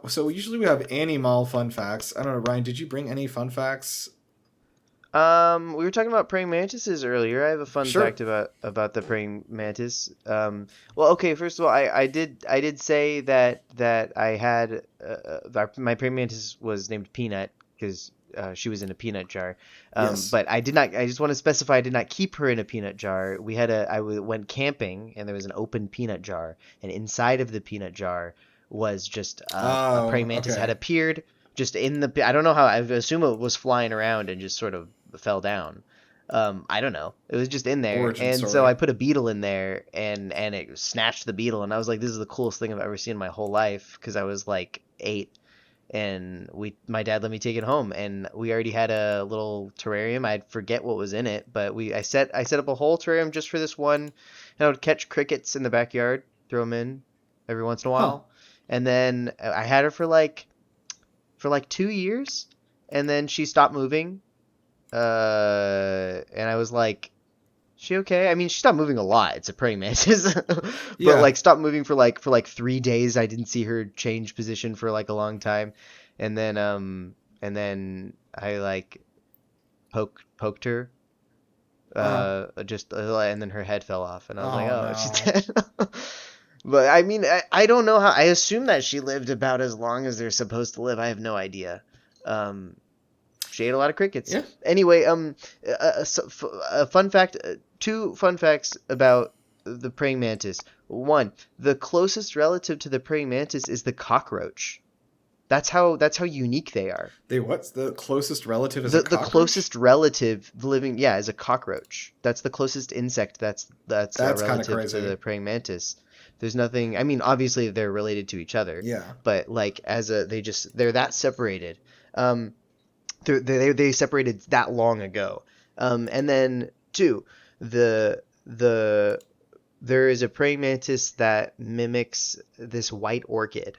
So usually we have animal fun facts. I don't know, Ryan, did you bring any fun facts? We were talking about praying mantises earlier. I have a fun fact about the praying mantis. Well, okay, first of all, I did say that I had my praying mantis was named Peanut because she was in a peanut jar. Yes. But I did not. I just want to specify I did not keep her in a peanut jar. I went camping and there was an open peanut jar, and inside of the peanut jar was just a praying mantis had appeared just in the. I don't know how. I assume it was flying around and just sort of fell down. I don't know. It was just in there, so I put a beetle in there, and it snatched the beetle, and I was like, "This is the coolest thing I've ever seen in my whole life," because I was like 8. And my dad let me take it home, and we already had a little terrarium. I forget what was in it, but I set up a whole terrarium just for this one, and I would catch crickets in the backyard, throw them in every once in a while, and then I had her for like 2 years, and then she stopped moving, and I was like, she okay? I mean, she stopped moving a lot. It's a praying mantis, but like stopped moving for like 3 days. I didn't see her change position for like a long time, and then I like poked her, and then her head fell off, and I was no. She's dead. But I mean, I don't know how. I assume that she lived about as long as they're supposed to live. I have no idea. She ate a lot of crickets. Yeah. Anyway, a fun fact. 2 fun facts about the praying mantis. 1, the closest relative to the praying mantis is the cockroach. That's how unique they are. What's the closest relative? Is a cockroach? The closest relative living, is a cockroach. That's the closest insect that's relative to the praying mantis. There's nothing. I mean, obviously they're related to each other. Yeah. But like they're that separated. They separated that long ago. And then 2, there is a praying mantis that mimics this white orchid,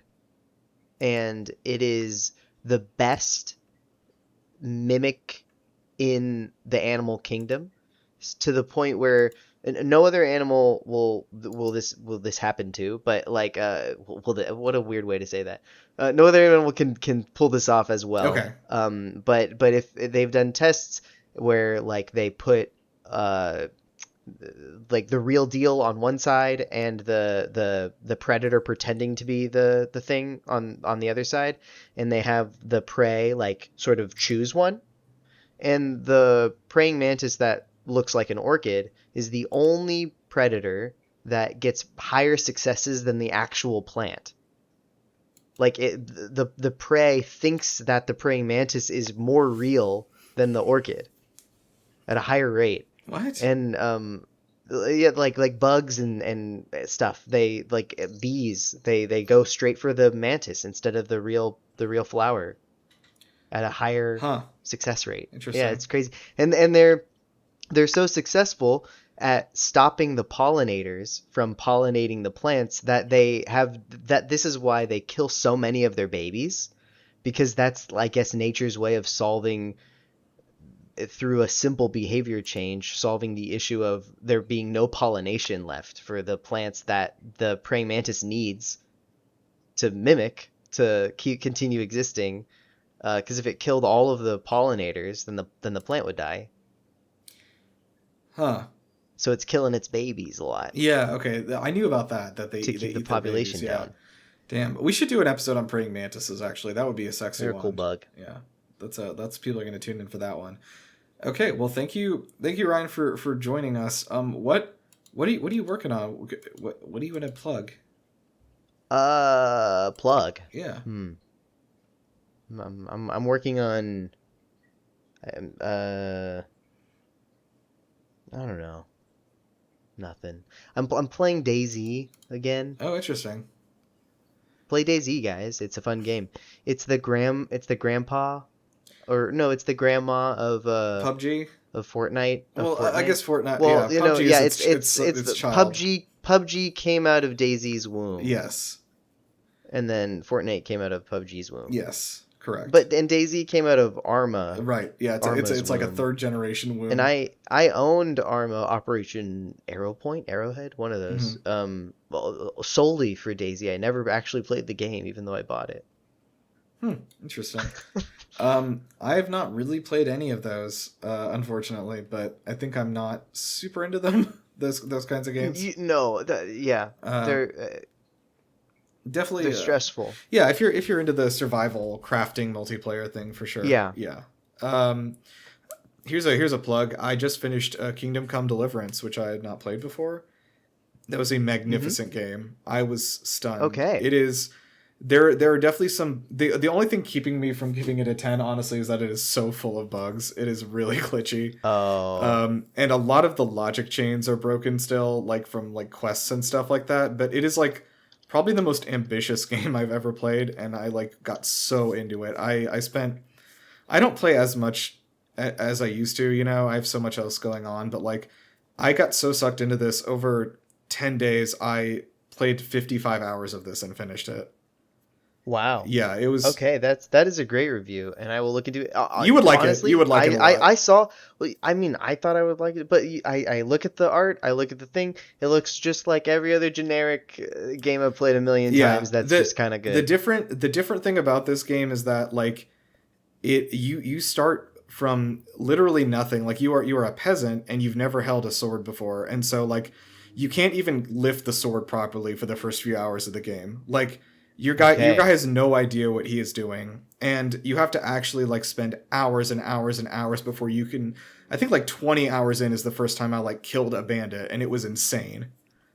and it is the best mimic in the animal kingdom, to the point where no other animal will this happen to, but like what a weird way to say that. No other animal can pull this off as well. Okay. But if they've done tests where like they put like the real deal on one side and the predator pretending to be the thing on the other side, and they have the prey like sort of choose one. And the praying mantis that looks like an orchid is the only predator that gets higher successes than the actual plant. Like the prey thinks that the praying mantis is more real than the orchid at a higher rate. What? And yeah, like bugs and stuff. They like bees. They go straight for the mantis instead of the real flower at a higher success rate. Interesting. Yeah, it's crazy. And they're so successful at stopping the pollinators from pollinating the plants that this is why they kill so many of their babies, because that's, I guess, nature's way of solving, through a simple behavior change, solving the issue of there being no pollination left for the plants that the praying mantis needs to mimic to continue existing. Because if it killed all of the pollinators, then the plant would die. Huh. So it's killing its babies a lot. Yeah, okay. I knew about that they to keep the population down. Damn. We should do an episode on praying mantises, actually. That would be a sexy one. They're a cool bug. Yeah. That's people are going to tune in for that one. Okay, well thank you Ryan for joining us. What are you working on? What are you going to plug? Plug. Yeah. I'm working on I don't know. Nothing. I'm playing DayZ again. Oh, interesting. Play DayZ, guys. It's a fun game. It's the grandma of PUBG? Of Fortnite. Well, Fortnite. I guess Fortnite. Well, yeah, PUBG it's child. PUBG came out of DayZ's womb. Yes. And then Fortnite came out of PUBG's womb. Yes. Correct. But DayZ came out of Arma. Right. Yeah. It's like a third generation womb. And I owned Arma, Operation Arrowhead, one of those. Solely for DayZ. I never actually played the game, even though I bought it. Interesting. I have not really played any of those, unfortunately, but I think I'm not super into them. those kinds of games. They're. Definitely, they're stressful. Yeah, if you're into the survival crafting multiplayer thing, for sure. Yeah. Here's a plug. I just finished Kingdom Come Deliverance, which I had not played before. That was a magnificent game. I was stunned. Okay. It is. There are definitely some. The only thing keeping me from giving it a 10, honestly, is that it is so full of bugs. It is really glitchy. Oh. And a lot of the logic chains are broken still, like from like quests and stuff like that. But it is like probably the most ambitious game I've ever played, and I like got so into it. I don't play as much as I used to, I have so much else going on, but like I got so sucked into this. Over 10 days I played 55 hours of this and finished it. Wow. Yeah, it was okay. That is a great review, and I will look into it. You would like honestly, it. You would like it. I saw. I thought I would like it, but I look at the art. I look at the thing. It looks just like every other generic game I've played a million times. That's just kind of good. The different thing about this game is that like you start from literally nothing. Like you are a peasant and you've never held a sword before, and so like you can't even lift the sword properly for the first few hours of the game. Like. Your guy has no idea what he is doing, and you have to actually like spend hours and hours and hours before you can. I think like 20 hours in is the first time I like killed a bandit, and it was insane.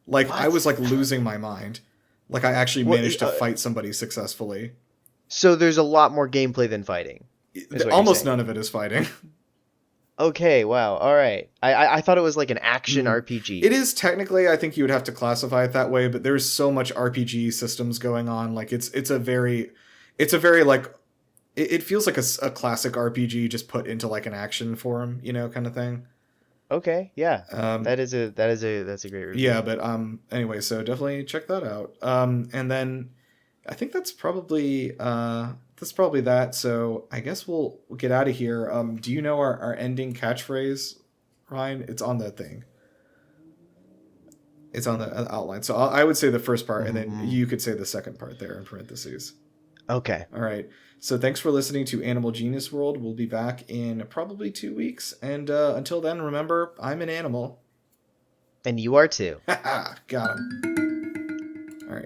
Like what? I was like losing my mind. Like I actually managed to fight somebody successfully. So there's a lot more gameplay than fighting. Almost none of it is fighting. Okay, wow, all right. I thought it was like an action RPG. It is technically, I think you would have to classify it that way, but there's so much RPG systems going on. Like it's a very like it feels like a classic RPG just put into like an action form, kind of thing. Okay, yeah. That's a great review. Yeah, but anyway, so definitely check that out. And then I think that's probably that. So I guess we'll get out of here. Do you know our ending catchphrase, Ryan? It's on the thing. It's on the outline. So I would say the first part, and then you could say the second part there in parentheses. Okay. All right. So thanks for listening to Animal Genius World. We'll be back in probably 2 weeks. And until then, remember, I'm an animal. And you are too. Got him. All right,